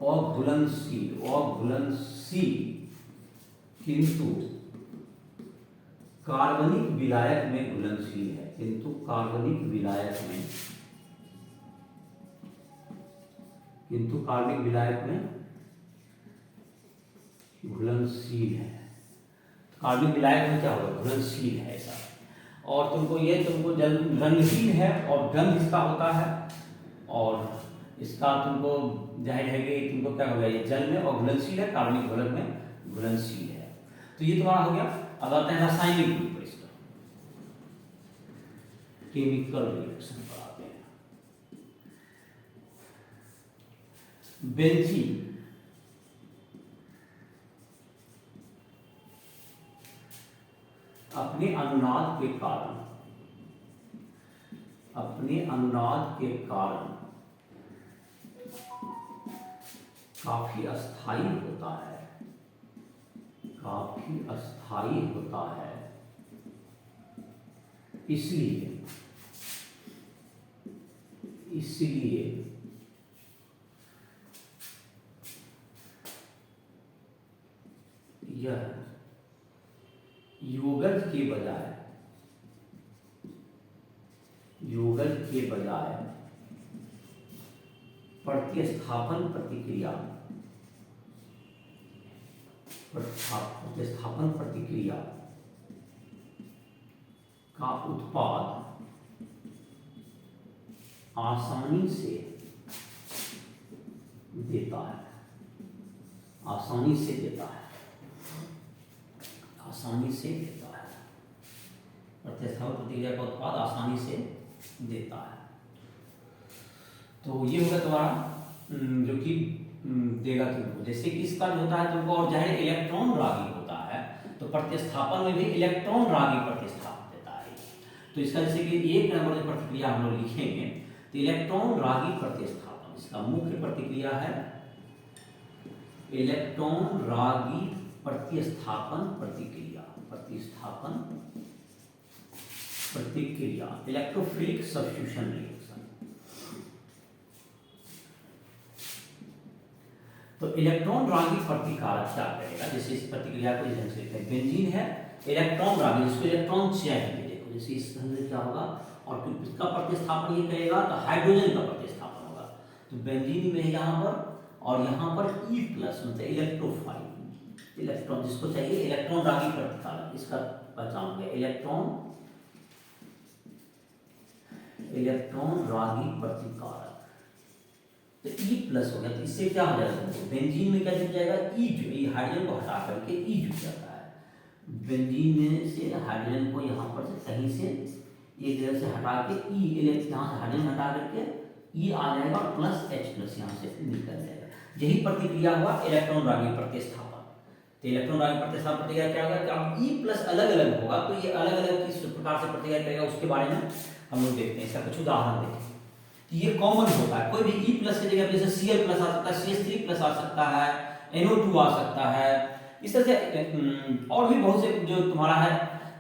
अघुलनशील किंतु कार्बनिक विलायक में घुलनशील है, किंतु कार्बनिक विलायक में घुलनशील है। कार्बनिक विलायक में क्या होगा, घुलनशील है ऐसा। और तुमको ये तुमको जल रंगहीन है और गंध इसका होता है। और इसका तुमको जाहिर है कि तुमको क्या हो गया, ये जल में और घुलनशील है, कार्बनिक घोलक में घुलनशील है। तो ये तुम्हारा हो गया। अब आते हैं रासायनिक रूप पर, इसका केमिकल रिएक्शन पर आते हैं। बेंजीन अपने अनुनाद के कारण काफी अस्थायी होता है। इसलिए यह योगज के बजाय प्रतिस्थापन प्रतिक्रिया का उत्पाद आसानी से देता है। प्रतिस्थापन प्रतिक्रिया का उत्पाद आसानी से देता है। तो ये होगा तुम्हारा जो कि देगा तुमको। जैसे कि इसका जो होता है तुमको, और जाहिर इलेक्ट्रॉन रागी होता है, तो प्रतिस्थापन में भी इलेक्ट्रॉन रागी प्रतिस्थापन देता है। तो इसका जैसे कि एक नंबर की प्रतिक्रिया हम लोग लिखेंगे तो इलेक्ट्रॉन रागी प्रतिस्थापन, इसका मुख्य प्रतिक्रिया है इलेक्ट्रॉन रागी प्रतिस्थापन प्रतिक्रिया, इलेक्ट्रोफिलिक सब्स्टिट्यूशन रिएक्शन। तो इलेक्ट्रॉन रागी प्रतिकारक क्या करेगा, जैसे इस प्रतिक्रिया को इस ढंग से लिखते हैं। बेंजीन है इलेक्ट्रॉन रागी, जिसको इलेक्ट्रॉन चाहिए। देखो जैसे इस ढंग से क्या होगा, और फिर इसका प्रतिस्थापन ये करेगा तो हाइड्रोजन का प्रतिस्थापन होगा। तो बेंजीन में यहाँ पर और यहाँ पर E+ मतलब इलेक्ट्रोफाइल, इलेक्ट्रॉन जिसको चाहिए इलेक्ट्रॉन रागी प्रतिकारक, इसका पहचान हो गया इलेक्ट्रॉन रागी प्रतिकारक। तो E+ हो गया, तो इससे क्या हो जाएगा, बेंजीन में क्या जुड़ जाएगा, E जो ये हाइड्रोजन को हटा करके E जुड़ जाता है। बेंजीन में से हाइड्रोजन को यहाँ पर से कहीं से एक जगह से हटा के यहाँ से हाइड्रोजन हटा करके E आ जाएगा और +H+ यहाँ से निकल जाएगा। यही प्रतिक्रिया हुआ इलेक्ट्रॉन रागी प्रतिस्थापन। तो इलेक्ट्रॉन रागी प्रतिस्थापन प्रतिक्रिया क्या होगा कि अब E+ अलग अलग होगा, तो ये अलग अलग किस प्रकार से प्रतिक्रिया करेगा उसके बारे में हम लोग देखते हैं। इसका कुछ उदाहरण देखें। तो ये कॉमन होता है, कोई भी ई प्लस की जगह जैसे Cl प्लस आ सकता है, CH3 प्लस आ सकता है, NO2 आ सकता है, इस तरह से और भी बहुत से जो तुम्हारा है,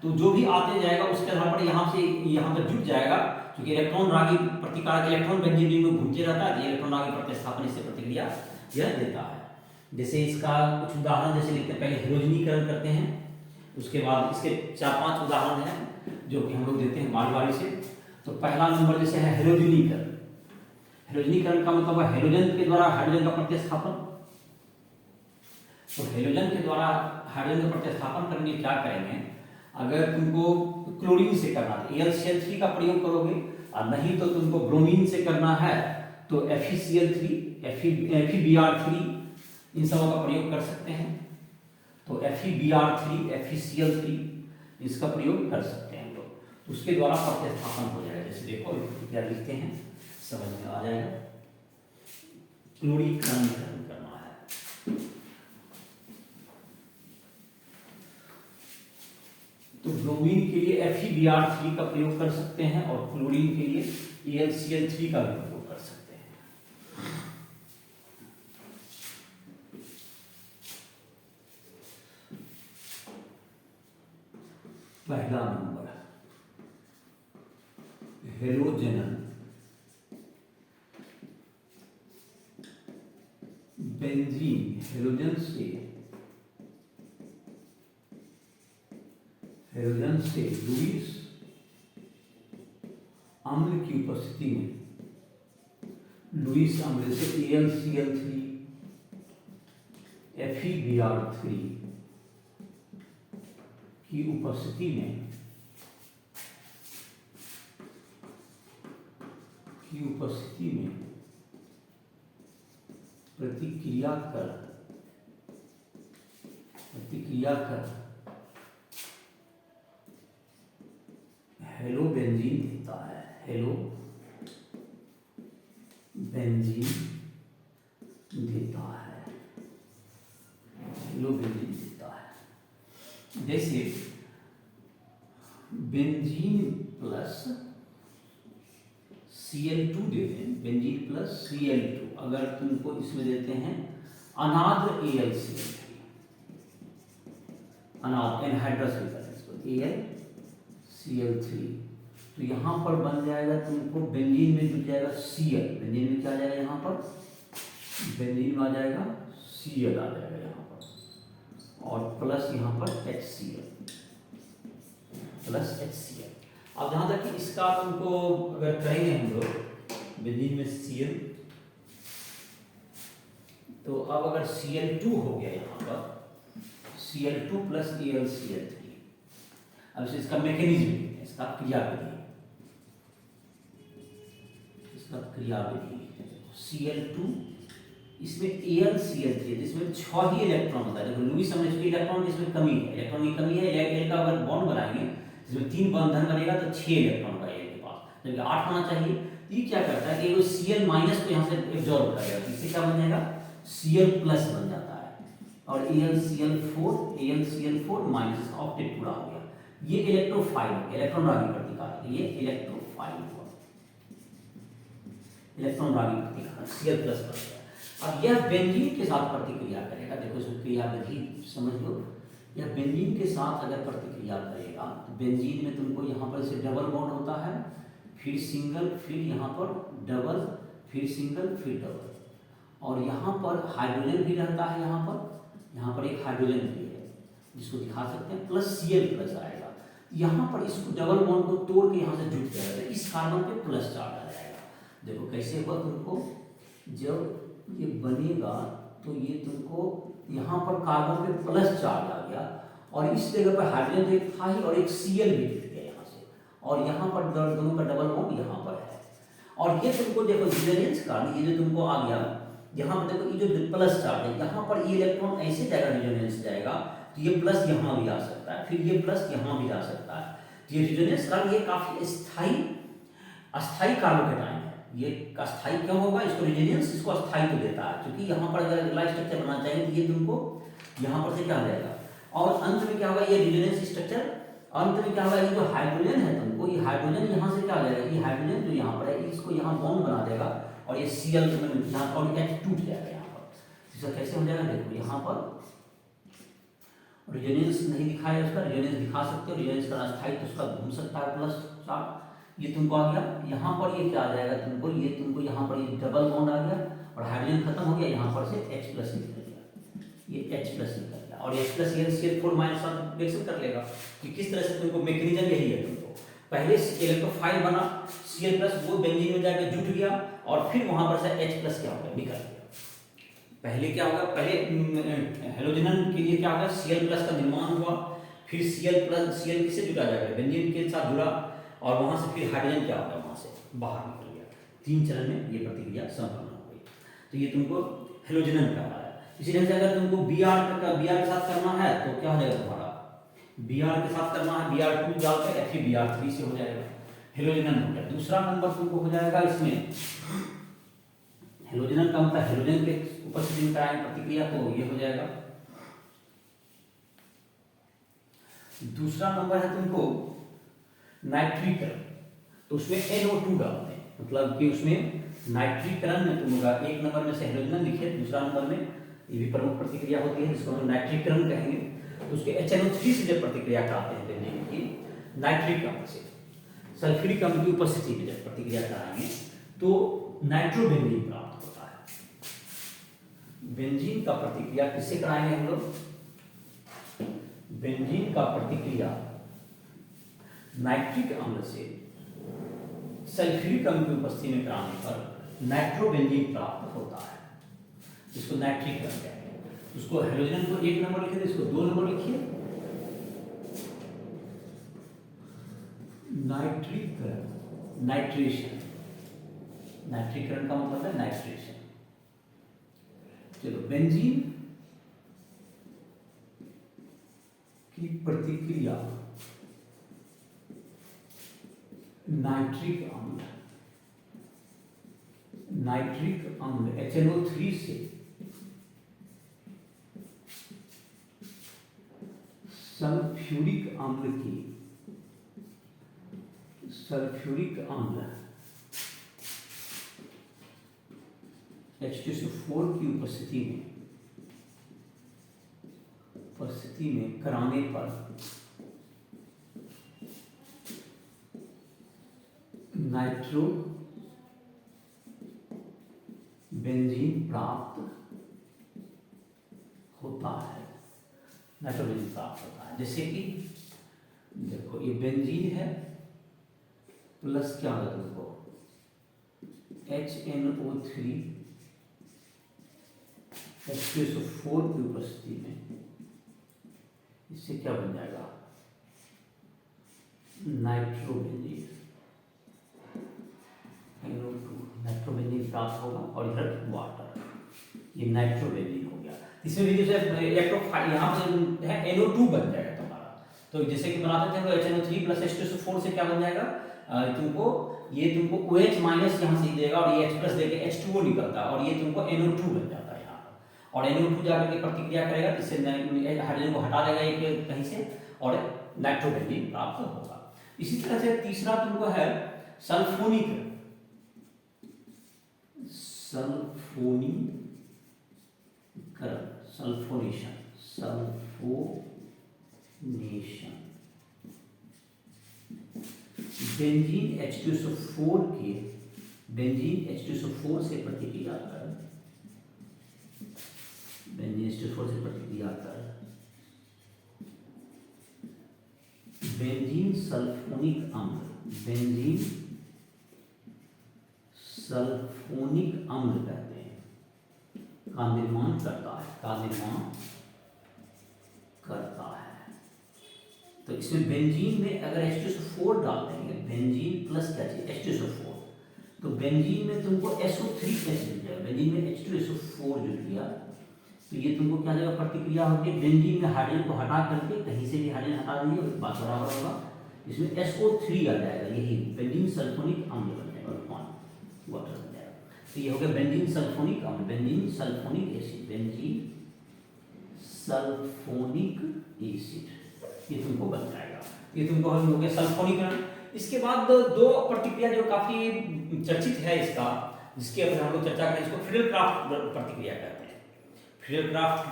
तो जो भी आते जाएगा उसके आधार पर यहाँ से यहाँ पर जुट जाएगा, क्योंकि इलेक्ट्रॉन रागी प्रतिकारक इलेक्ट्रॉन बेंजीन रिंग में घूमते रहता है, इलेक्ट्रॉन रागी प्रतिस्थापन इससे प्रतिक्रिया यह देता है। जैसे इसका कुछ उदाहरण जैसे लिखते हैं, पहले हेलोजनीकरण करते हैं, उसके बाद इसके 4-5 उदाहरण हैं जो कि हम लोग देते हैं बारी-बारी से। तो पहला नंबर जैसे है हेलोजनीकरण। हेलोजनीकरण का मतलब है हेलोजन के द्वारा हाइड्रोजन का प्रतिस्थापन। तो हेलोजन के द्वारा हाइड्रोजन का प्रतिस्थापन करने के क्या करेंगे, अगर तुमको क्लोरीन से करना है AlCl3 का प्रयोग करोगे, और नहीं तो तुमको ब्रोमीन से करना है तो FeCl3, FeBr3 इन सबों का प्रयोग कर सकते हैं। तो FeBr3, FeCl3 इसका प्रयोग कर सकते हैं हम लोग, तो उसके द्वारा प्रतिस्थापन हो जाएगा। जैसे देखो क्या लिखते हैं, समझ में आ जाएगा। क्लोरीकरण करना है तो ब्रोमीन के लिए FeBr3 का प्रयोग कर सकते हैं, और क्लोरीन के लिए AlCl3 का भी प्रयोग कर सकते हैं। पहला नंबर हेलोजन बेंजीन, हेलोजन से लुईस अम्ल की उपस्थिति में, लुईस अम्ल से AlCl3, FeBr3 की उपस्थिति में प्रतिक्रिया कर हेलो बेंजीन देता है, हेलो बेंजीन देता है, हेलो बेंजीन देता है। जैसे बेंजीन प्लस Cl2 देते हैं, बेंजीन प्लस Cl2, अगर तुमको इसमें देते हैं अनाद्र AlCl3, अनाद्र एनहाइड्रस AlCl3, तो यहाँ पर बन जाएगा तुमको बेंजीन में जुट जाएगा Cl, बेंजीन में क्या आ जाएगा, यहाँ पर बेंजीन में आ जाएगा Cl आ जाएगा यहाँ पर, और प्लस यहाँ पर HCl, प्लस HCl। अब जहाँ तक कि इसका तुमको अगर करेंगे हम लोग बेंजीन में Cl, तो अब अगर Cl2 हो गया यहाँ पर, Cl2 प्लस AlCl3, अब इसका मैकेनिज्म, इसका क्रियाविधि, Cl2 इसमें AlCl3, जिसमें 6 ही इलेक्ट्रॉन होता है। देखो लुईस अम्ल में इलेक्ट्रॉन इसमें कमी है, इलेक्ट्रॉन की कमी है, Al का अगर बॉन्ड बनाएंगे जिसमें 3 बंधन बनेगा तो 6 इलेक्ट्रॉन का Al के पास, जबकि 8 होना चाहिए। ये क्या करता है कि वो Cl माइनस को यहाँ से एब्जॉर्ब करेगा, इससे क्या बन जाएगा, Cl प्लस बन जाता है, और AlCl4 माइनस ऑक्टेट पूरा हो गया। ये इलेक्ट्रोफाइल हो गया, इलेक्ट्रॉन रागी प्रतिकारक, ये इलेक्ट्रोफाइल हुआ, इलेक्ट्रॉन रागी प्रतिकारक Cl प्लस बन गया। अब यह बेंजीन के साथ प्रतिक्रिया करेगा, देखो इसको क्रियाविधि समझ लो। यह बेंजीन के साथ अगर प्रतिक्रिया करेगा तो बेंजीन में तुमको यहाँ पर से डबल बॉन्ड होता है, फिर सिंगल, फिर यहाँ पर डबल, फिर सिंगल, फिर डबल, और यहाँ पर हाइड्रोजन भी रहता है, यहाँ पर एक हाइड्रोजन भी है जिसको दिखा सकते हैं, प्लस Cl प्लस आएगा। यहाँ पर इसको डबल बॉन्ड को तोड़ के यहाँ से जुट जाएगा, इस कार्बन पे प्लस चार्ज आ जाएगा। देखो कैसे हुआ, तुमको जब ये बनेगा तो ये तुमको यहाँ पर कार्बन पे प्लस चार्ज आ गया, और इस जगह पर हाइड्रोजन एक था ही और एक Cl भी जुट गया यहाँ से, और यहाँ पर दोनों का डबल बॉन्ड यहाँ पर है। और ये तुमको देखो रिजोनेंस का ये जो तुमको आ गया, यहाँ पर देखो ये जो प्लस चार्ज है, यहाँ पर ये इलेक्ट्रॉन ऐसे जाएगा, रिजोनेंस जाएगा तो ये प्लस यहाँ भी आ सकता है, फिर ये प्लस यहाँ भी आ सकता है। तो ये रिजोनेंस कार्बन ये काफी अस्थाई कार्बोकेटाइन है। ये अस्थाई क्यों होगा, इसको रिजोनेंस इसको अस्थाई तो देता है, क्योंकि यहाँ पर अगर अगला स्ट्रक्चर बनाना चाहिए तो ये तुमको यहाँ पर से क्या आ जाएगा, और अंत में क्या होगा, ये रिजोनेंस स्ट्रक्चर अंत में क्या होगा, ये जो हाइड्रोजन है तुमको, ये हाइड्रोजन यहाँ से क्या हो जाएगा, ये हाइड्रोजन जो यहाँ पर है इसको यहाँ बॉन्ड बना देगा और ये Cl तुम्हें यहाँ और H टूट जाएगा यहाँ पर। इसका कैसे हो जाएगा, देखो यहाँ पर रेजोनेंस नहीं दिखाया उसका, रेजोनेंस दिखा सकते हो, रेजोनेंस का अस्थायित्व उसका घूम सकता है प्लस चार्ज। ये तुमको आ गया यहाँ पर, ये क्या आ जाएगा तुमको, ये तुमको यहाँ पर ये डबल बॉन्ड आ गया और हाइड्रोजन खत्म हो गया, यहाँ पर से H प्लस निकल गया, ये H प्लस निकल गया और H प्लस ये Cl4 माइनस रिएक्शन कर लेगा। कि किस तरह से तुमको मैकेनिज्म यही है, तुमको पहले इलेक्ट्रोफाइल बना Cl प्लस, वो बेंजीन में जाकर जुट गया और फिर वहां पर से H प्लस क्या हो गया, निकल गया। पहले क्या होगा, पहले हेलोजन के लिए क्या होगा, Cl प्लस का निर्माण हुआ, फिर Cl प्लस Cl किससे जुड़ा जाएगा, बेंजीन के साथ जुड़ा और वहां से फिर हाइड्रोजन क्या होगा, वहां से बाहर निकल गया। 3 चरण में ये प्रतिक्रिया संपन्न हो गई। तो ये तुमको हेलोजन कहा है। इसी ढंग से अगर तुमको Br के साथ करना है तो क्या हो जाएगा तुम्हारा, Br के साथ करना है Br2 डालकर या फिर Br3 से हो जाएगा, हेलोजन हो गया। दूसरा नंबर तुमको हो जाएगा इसमें हेलोजन का मतलब हेलोजन के उपस्थिति में कराएंगे प्रतिक्रिया, तो ये हो जाएगा। दूसरा नंबर है तुमको नाइट्रीकरण, तो उसमें NO2 डालते हैं, मतलब कि उसमें नाइट्रीकरण में तुम होगा, एक नंबर में से हेलोजन लिखे, दूसरा नंबर में ये भी प्रमुख प्रतिक्रिया होती है जिसको हम नाइट्रीकरण कहेंगे। तो उसके HNO3 से जब प्रतिक्रिया कराते हैं बेंजीन की नाइट्रिक अम्ल से, सल्फ्यूरिक अम्ल की उपस्थिति में जब प्रतिक्रिया कराएंगे तो नाइट्रोबेंजीन प्राप्त होता है। बेंजीन का प्रतिक्रिया किससे कराएंगे हम लोग, बेंजीन का प्रतिक्रिया नाइट्रिक अम्ल से सल्फ्यूरिक अम्ल की उपस्थिति में कराने पर नाइट्रोबेंजीन प्राप्त होता है, जिसको नाइट्रीकरण कहते हैं। उसको हेलोजन को 1 नंबर लिखे थे, इसको 2 नंबर लिखिए। नाइट्रीकरण, नाइट्रेशन, नाइट्रीकरण का मतलब है नाइट्रेशन। चलो, बेंजीन की प्रतिक्रिया नाइट्रिक अम्ल, नाइट्रिक अम्ल HNO3 से सल्फ्यूरिक अम्ल की, सल्फ्यूरिक अम्ल H2SO4 की उपस्थिति में कराने पर नाइट्रो बेंजीन प्राप्त होता है, नाइट्रोबेंजीन प्राप्त होता है। जैसे कि देखो ये बेंजीन है प्लस क्या होगा तुमको HNO3 H2SO4 की उपस्थिति में, इससे क्या बन जाएगा, नाइट्रोबेंजीन, NO2 नाइट्रोबेंजीन प्राप्त होगा और इधर वाटर, ये नाइट्रोबेंजीन हो गया। इसमें भी जैसे इलेक्ट्रोफाइल यहाँ पर है NO2 बन जाएगा तुम्हारा। तो जैसे कि बनाते थे तो HNO3 प्लस H2SO4 से क्या बन जाएगा, तुमको OH माइनस यहाँ से देगा और ये H प्लस देके H2O निकलता है और ये तुमको NO2 बन जाता है यहाँ पर। और NO2 जाकर के प्रतिक्रिया करेगा, जिससे हाइड्रोजन को हटा देगा एक कहीं से और नाइट्रोबेंजीन प्राप्त होगा। इसी तरह से तीसरा तुमको है सल्फोनिक, सल्फोनीकरण, सल्फोनेशन, सल्फोनेशन। बेंजीन H2SO4 के, बेंजीन H2SO4 से प्रतिक्रिया कर, बेंजीन H2SO4 से प्रतिक्रिया कर बेंजीन सल्फोनिक अम्ल, बेंजीन सल्फोनिक अम्ल कहते हैं, का निर्माण करता है, का निर्माण करता है। तो इसमें बेंजीन में अगर H2SO4 डाल देंगे, बेंजीन प्लस क्या चाहिए H2SO4, तो बेंजीन में तुमको SO3 मिल जाएगा, बेंजीन में H2SO4 जुड़ गया, तो ये तुमको क्या जाएगा, प्रतिक्रिया होगी बेंजीन में हाइड्रोजन को हटा करके कहीं से भी हाइड्रोजन हटा दीजिए, बात बराबर होगा, इसमें SO3 आ जाएगा, यही बेंजीन सल्फोनिक अम्ल बन जाएगा, वाटर बन जाएगा। तो ये हो गया बेंजीन सल्फोनिक अम्ल, benzene sulphonic acid, benzene sulphonic acid, ये तुमको बन जाएगा। ये तुमको हम लोग सल्फोनीकरण। इसके बाद दो प्रतिक्रिया जो काफी चर्चित है इसका, जिसके ऊपर हम लोग चर्चा करें, इसको फ्रीडल-क्राफ्ट प्रतिक्रिया कहते हैं। फ्रीडल-क्राफ्ट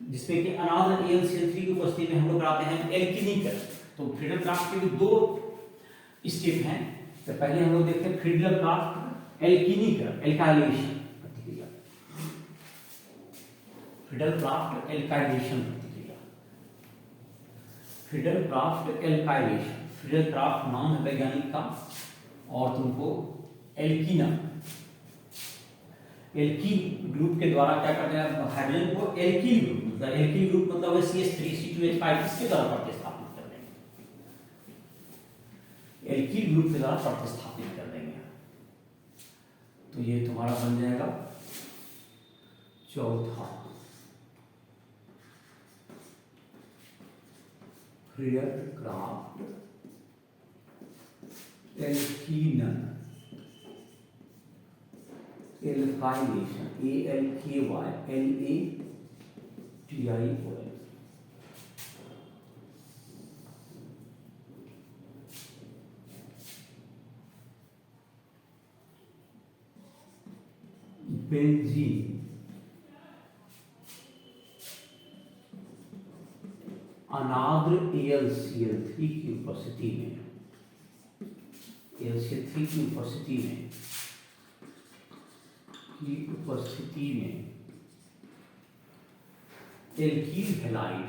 जिसमें कि अनादर AlCl3 की उपस्थिति में हम लोग कराते हैं एल्कीनीकरण। तो फ्रीडल-क्राफ्ट के भी दो स्टेप हैं। तो पहले हम लोग देखते हैं फ्रीडल-क्राफ्ट एल्कीनीकरण, एल्काइलेशन प्रतिक्रिया। फ्रीडल-क्राफ्ट एल्काइलेशन प्रतिक्रिया, फ्रीडल-क्राफ्ट एल्काइलेशन। फ्रीडल-क्राफ्ट नाम है वैज्ञानिक का, और तुमको एल्कीना, एल्कीन ग्रुप के द्वारा क्या करते हैं, हाइड्रोजन को एल्कीन ग्रुप, मतलब एल्कीन ग्रुप मतलब CH3, इसके द्वारा प्रतिस्थापित कर देंगे, एल्कीन ग्रुप के द्वारा प्रतिस्थापित कर देंगे। तो ये तुम्हारा बन जाएगा चौथा फ्रीडल-क्राफ्ट एल्कीनन एल्काइलेशन, ALKYLATION। बेंजीन अनाद्र AlCl3 की उपस्थिति में, AlCl3 की उपस्थिति में एल्कील हैलाइड,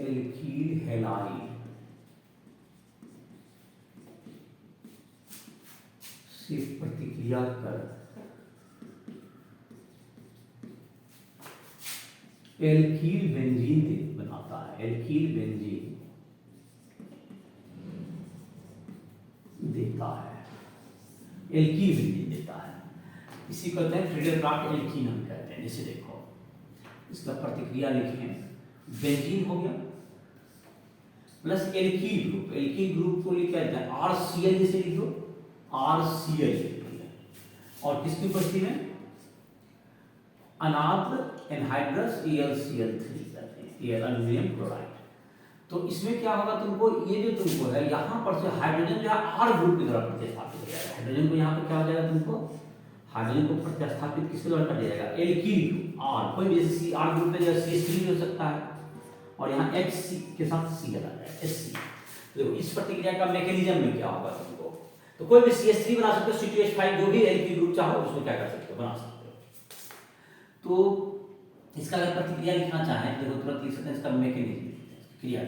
एल्कील हैलाइड से प्रतिक्रिया कर एल्कील बेंजीन बनाता है, एल्कील बेंजीन देता है, एल्कील बेंजीन देता है। इसी को कहते हैं फ्रीडल-क्राफ्ट एल्कीनन कहते हैं। जैसे देखो इसका प्रतिक्रिया लिखें, बेंजीन हो गया प्लस एल्कील ग्रुप, एल्कील ग्रुप को लिखा जाता है RCl, जैसे लिख दो RCl, और किसकी उपस्थिति में अनाद्र एनहाइड्रस AlCl3 कहते हैं, ये एल्युमिनियम क्लोराइड। तो इसमें क्या होगा, तुमको ये जो तुमको है यहाँ पर से हाइड्रोजन जो है R ग्रुप की द्वारा प्रतिस्थापित हो जाएगा। हाइड्रोजन को यहाँ पर क्या हो जाएगा, तुमको हाइड्रोजन को प्रतिस्थापित किसके द्वारा कर दिया जाएगा, एल्कील ग्रुप R, कोई भी जैसे R ग्रुप में CH3 भी हो सकता है, और यहाँ HC के साथ C लगा जाएगा, HC। तो इस प्रतिक्रिया का मैकेनिज्म में क्या होगा तुमको, तो कोई भी CH3 बना सकते हो, C2H5 जो भी एल्कील ग्रुप चाहो उसको क्या कर सकते हो, बना सकते हो। तो इसका अगर प्रतिक्रिया लिखना चाहें तो तुरंत लिख सकते हैं, इसका मैकेनिज्म क्रिया,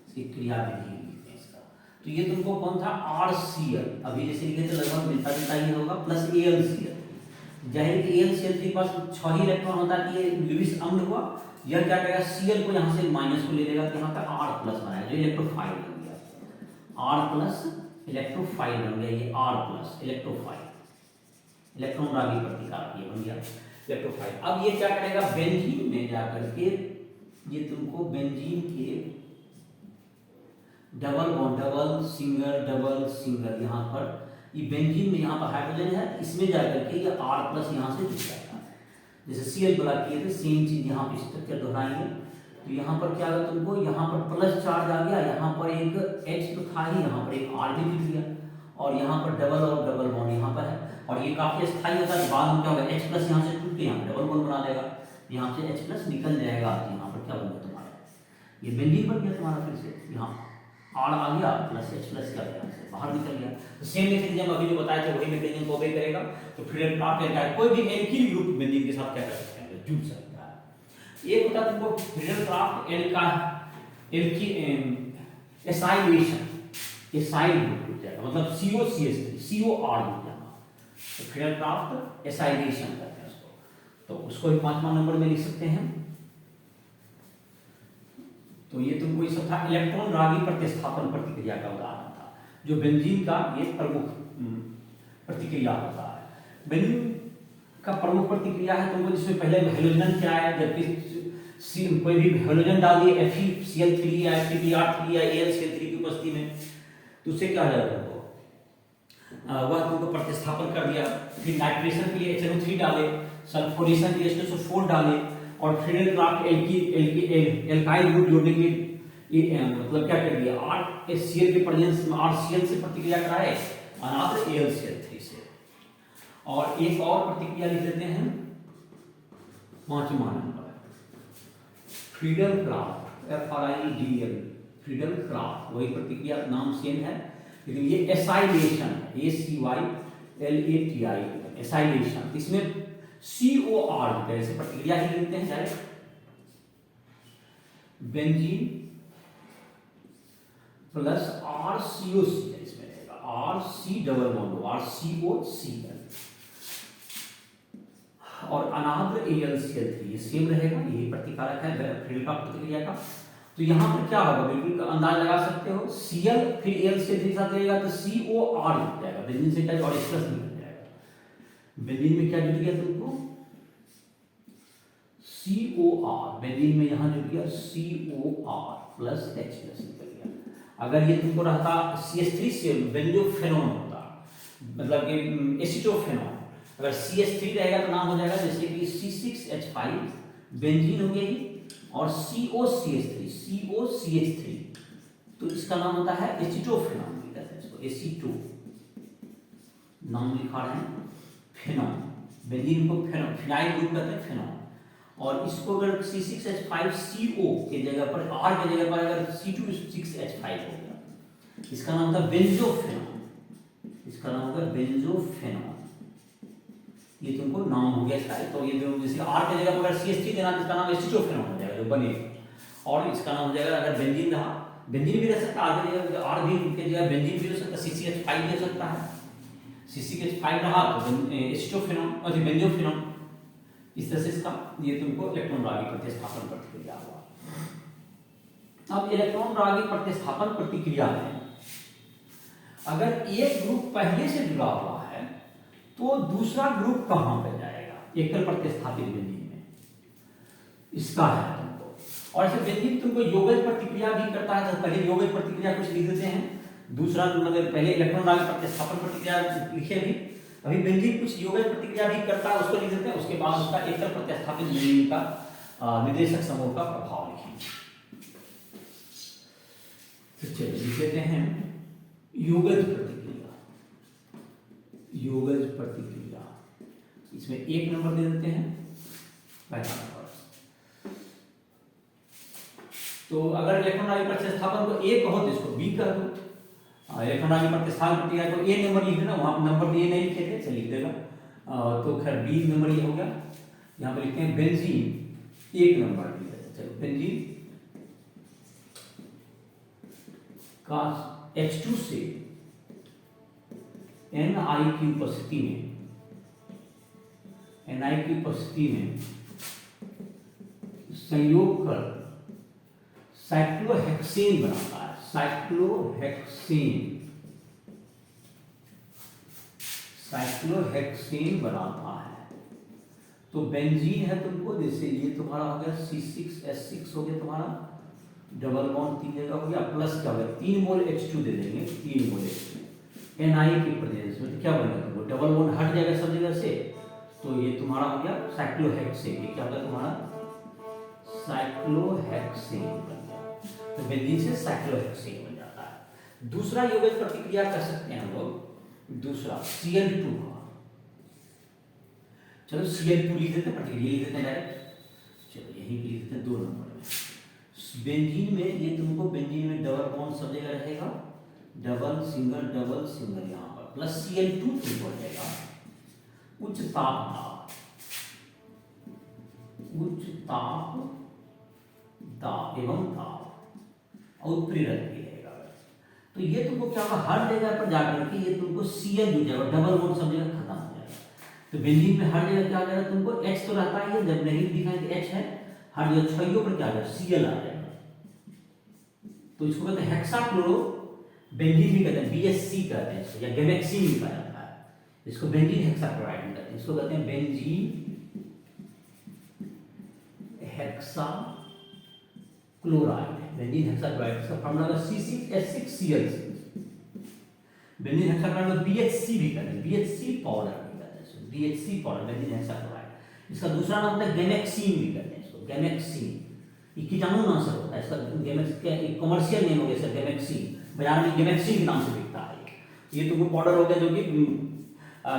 इसकी क्रिया विधि लिखते हैं इसका। तो ये तुमको कौन था, RCl, अभी जैसे लिखे थे लगभग मिलता जुलता ही होगा, प्लस AlCl। जाहिर कि AlCl3 के पास 6 ही इलेक्ट्रॉन होता है, कि ये लुईस अम्ल हुआ, यह क्या करेगा, Cl को यहाँ से माइनस को ले लेगा, तो यहाँ पर R प्लस बनाएगा, जो इलेक्ट्रोफाइल बन गया, R प्लस इलेक्ट्रोफाइल बन गया, ये R प्लस इलेक्ट्रोफाइल, इलेक्ट्रॉन रागी प्रतिकारक ये बन गया इलेक्ट्रोफाइल। अब ये क्या करेगा, बेंजीन में जाकर के ये तुमको बेंजीन के डबल बॉन्ड, डबल सिंगल, यहाँ पर ये बेंजीन में यहाँ पर हाइड्रोजन है, इसमें जाकर के ये R प्लस यहाँ से जुड़ जाएगा। जैसे Cl बना किए थे, सेम चीज यहाँ पे स्ट्रक्चर दोहराएंगे। तो यहाँ पर क्या होगा, तुमको यहाँ पर प्लस चार्ज आ गया, यहाँ पर एक H तो था ही, यहाँ पर एक R भी जुड़ गया, और यहाँ पर डबल और डबल बॉन्ड यहाँ पर है, और ये काफी स्थायी होता है। बाद में क्या होगा, H प्लस यहाँ से टूट के यहाँ डबल बॉन्ड बना देगा, यहाँ से H प्लस निकल जाएगा, यहाँ पर क्या बनेगा तुम्हारा, ये बेंजीन बन गया तुम्हारा। फिर से यहाँ R आ गया, प्लस H प्लस क्या गया, बाहर निकल गया। तो सेम मैकेनिज्म अभी जो बताया था वही मैकेनिज्म को ओबे करेगा। तो फ्रीडल-क्राफ्ट एल्काइल कोई भी एल्कील ग्रुप बेंजीन के साथ क्या कर सकते हैं, जुड़ सकता है। एक होता है तुमको फ्रीडल-क्राफ्ट एसाइलेशन, एसाइल ग्रुप जुड़ जाएगा, मतलब COCH3 COR जुड़ जाएगा, तो फ्रीडल-क्राफ्ट एसाइलेशन करते हैं उसको। तो उसको भी 5वां नंबर में लिख सकते हैं। तो ये तुमको ये सब था इलेक्ट्रॉन रागी प्रतिस्थापन प्रतिक्रिया का उदाहरण था, जो बेंजीन का ये प्रमुख प्रतिक्रिया होता है। बेंजीन का प्रमुख प्रतिक्रिया है तुमको, जिसमें पहले हेलोजन क्या है, जबकि कोई भी हेलोजन डाल दिए FeCl3 या FePr3 या AlCl3 की उपस्थिति में, तो उससे क्या हो जाएगा, तुमको वह तुमको प्रतिस्थापन कर दिया। फिर नाइट्रेशन के लिए HNO3 डाले, सल्फोनेशन के लिए H2SO4 डाले, और फ्रीडल क्राफ्ट एल्काइल ग्रुप जोड़ने के मतलब क्या कर दिया, RCl के प्रेजेंस में RCl से प्रतिक्रिया कराए अनादर AlCl3 से। और एक और प्रतिक्रिया लिख लेते हैं 5वां number, Friedel Craft FRIDL, Friedel Craft, वही प्रतिक्रिया नाम सेम है लेकिन ये एसाइलेशन है, ACYLATI, एसाइलेशन। इसमें COR जैसे प्रतिक्रिया ही लिखते हैं डायरेक्ट, बेंजीन प्लस RCOCl, इसमें रहेगा RC डबल बॉन्ड RCOCl और अनादर AlCl3, ये सेम रहेगा, यही प्रतिकारक है फ्रीडल का प्रतिक्रिया का। तो यहाँ पर क्या होगा, बिल्कुल अंदाज लगा सकते हो, Cl फिर AlCl3 साथ रहेगा तो COR जुट जाएगा, बेंजीन से क्या और प्लस निकल जाएगा। बेंजीन में क्या जुट गया तुमको, COR, बेंजीन में यहाँ जुट गया COR प्लस H प्लस निकल गया। अगर ये तुमको रहता CH3 से बेंजोफेनोन होता, मतलब कि एसिटोफेनोन, अगर CH3 रहेगा तो नाम हो जाएगा जैसे कि C6H5 बेंजीन हो गया ये, और COCH3 तो इसका नाम होता है एसिटोफेनॉन, कहते हैं इसको एसिटो, नाम लिखा रहे हैं फेनॉन, बेंजीन को फिनाइल ग्रुप कहते हैं फेनॉन। और इसको अगर C6H5CO के जगह पर R के जगह पर अगर C2H5 हो गया, इसका नाम था बेंजोफेनॉन, इसका नाम होगा बेंजोफेनॉन, ये तुमको नाम हो गया इसका। तो ये जो जैसे R के जगह पर अगर CH3 देना तो इसका नाम एसिटोफेनॉन हो जाएगा जो बनेगा, और इसका नाम हो जाएगा अगर बेंजीन रहा, बेंजीन भी रह सकता है R के जगह, R भी के जगह बेंजीन भी हो सकता है, CCH5 भी हो सकता है, CCH5 रहा तो एसिटोफेनॉन और बेंजोफेनॉन। इस तरह से इसका ये तुमको इलेक्ट्रॉन रागी प्रतिस्थापन प्रतिक्रिया हुआ। अब इलेक्ट्रॉन रागी प्रतिस्थापन प्रतिक्रिया में अगर एक ग्रुप पहले से जुड़ा हुआ है तो दूसरा ग्रुप कहां पे जाएगा, एकल प्रतिस्थापित बेंजीन में, इसका है तुमको। और ऐसे बेंजीन तुमको यौगिक प्रतिक्रिया भी करता है, तो पहले यौगिक प्रतिक्रिया कुछ लिख देते हैं, दूसरा मतलब पहले इलेक्ट्रॉन रागी प्रतिस्थापन प्रतिक्रिया लिखे भी, अभी बेंजीन कुछ यौगिक प्रतिक्रिया भी करता है उसको लिख देते हैं, उसके बाद उसका एकल प्रतिस्थापित बेंजीन का निर्देशक समूह का प्रभाव लिखेंगे। तो चलिए लिख लेते हैं यौगिक प्रतिक्रिया, यौगिक प्रतिक्रिया, इसमें 1 नंबर दे देते हैं, पहला नंबर। तो अगर इलेक्ट्रॉन रागी प्रतिस्थापन को A कहो तो इसको B कर दो, इलेक्ट्रॉन रागी प्रतिस्थापन प्रतिक्रिया को A नंबर लिख देना, वहां नंबर ये नहीं लिखे थे, चलिए लिख देगा। तो खैर B नंबर ये हो गया, यहाँ पे लिखते हैं बेंजीन 1 नंबर लिख देते हैं। चलो बेंजीन का H2 से Ni की उपस्थिति में संयोग कर साइक्लोहेक्सेन बनाता है, साइक्लोहेक्सेन बनाता है। तो बेंजीन है तुमको, जैसे ये तुम्हारा हो गया C6H6 हो गया तुम्हारा, डबल बॉन्ड 3 जगह हो गया, प्लस क्या हो गया 3 मोल H2 दे देंगे, 3 मोल H2 Ni की प्रेजेंस में, तो क्या बनेगा तुमको डबल बॉन्ड हट जाएगा सब जगह से, तो ये तुम्हारा हो गया साइक्लोहेक्सेन, ये क्या होगा तुम्हारा साइक्लोहेक्सेन बन गया। तो बेंजीन से साइक्लोहेक्सेन बन जाता है। दूसरा यौगिक प्रतिक्रिया कर सकते हैं हम लोग, दूसरा Cl2 का, चलो Cl2 लिख देते हैं, प्रतिक्रिया लिख देते हैं डायरेक्ट, चलो यही लिख देते हैं 2 नंबर में। बेंजीन में ये तुमको बेंजीन में डबल बॉन्ड सब जगह रहेगा, डबल सिंगल यहाँ पर, प्लस Cl2 तुमको रहेगा उच्च ताप दाब एवं ताप और प्रेरक भी रहेगा। तो ये तुमको क्या होगा, हर जगह पर जाकर के ये तुमको Cl जुड़ जाएगा, डबल बॉन्ड सब जगह खत्म हो जाएगा। तो बेंजीन में हर जगह क्या हो जाएगा तुमको, H तो रहता ही है, जब नहीं दिखाई तो H है, हर जगह छइयों पर क्या आ जाएगा Cl आ जाएगा। तो इसको कहते हैं हेक्साक्लोरो बेंजीन भी कहते हैं, BSC कहते हैं इसको, या गैमेक्सिन भी कहा जाता है इसको, बेंजीन हेक्साक्लोराइड कहते हैं इसको, कहते हैं बेंजीन हेक्साक्लोराइड, बेंजीन हेक्साक्लोराइड, इसका फॉर्मूला है C6H6Cl। बेंजीन हेक्साक्लोराइड को BHC भी कहते हैं, BHC पाउडर भी कहते हैं इसको, BHC पाउडर बेंजीन हेक्साक्लोराइड। इसका दूसरा नाम होता है गैमेक्सिन भी कहते हैं इसको, गैमेक्सीन। ये कीटाणु नाशक होता है, इसका कमर्शियल नेम हो गया सर गैमेक्सीन, बाजार में गैमेक्सीन के नाम से बिकता है। ये तुमको पाउडर हो गया जो कि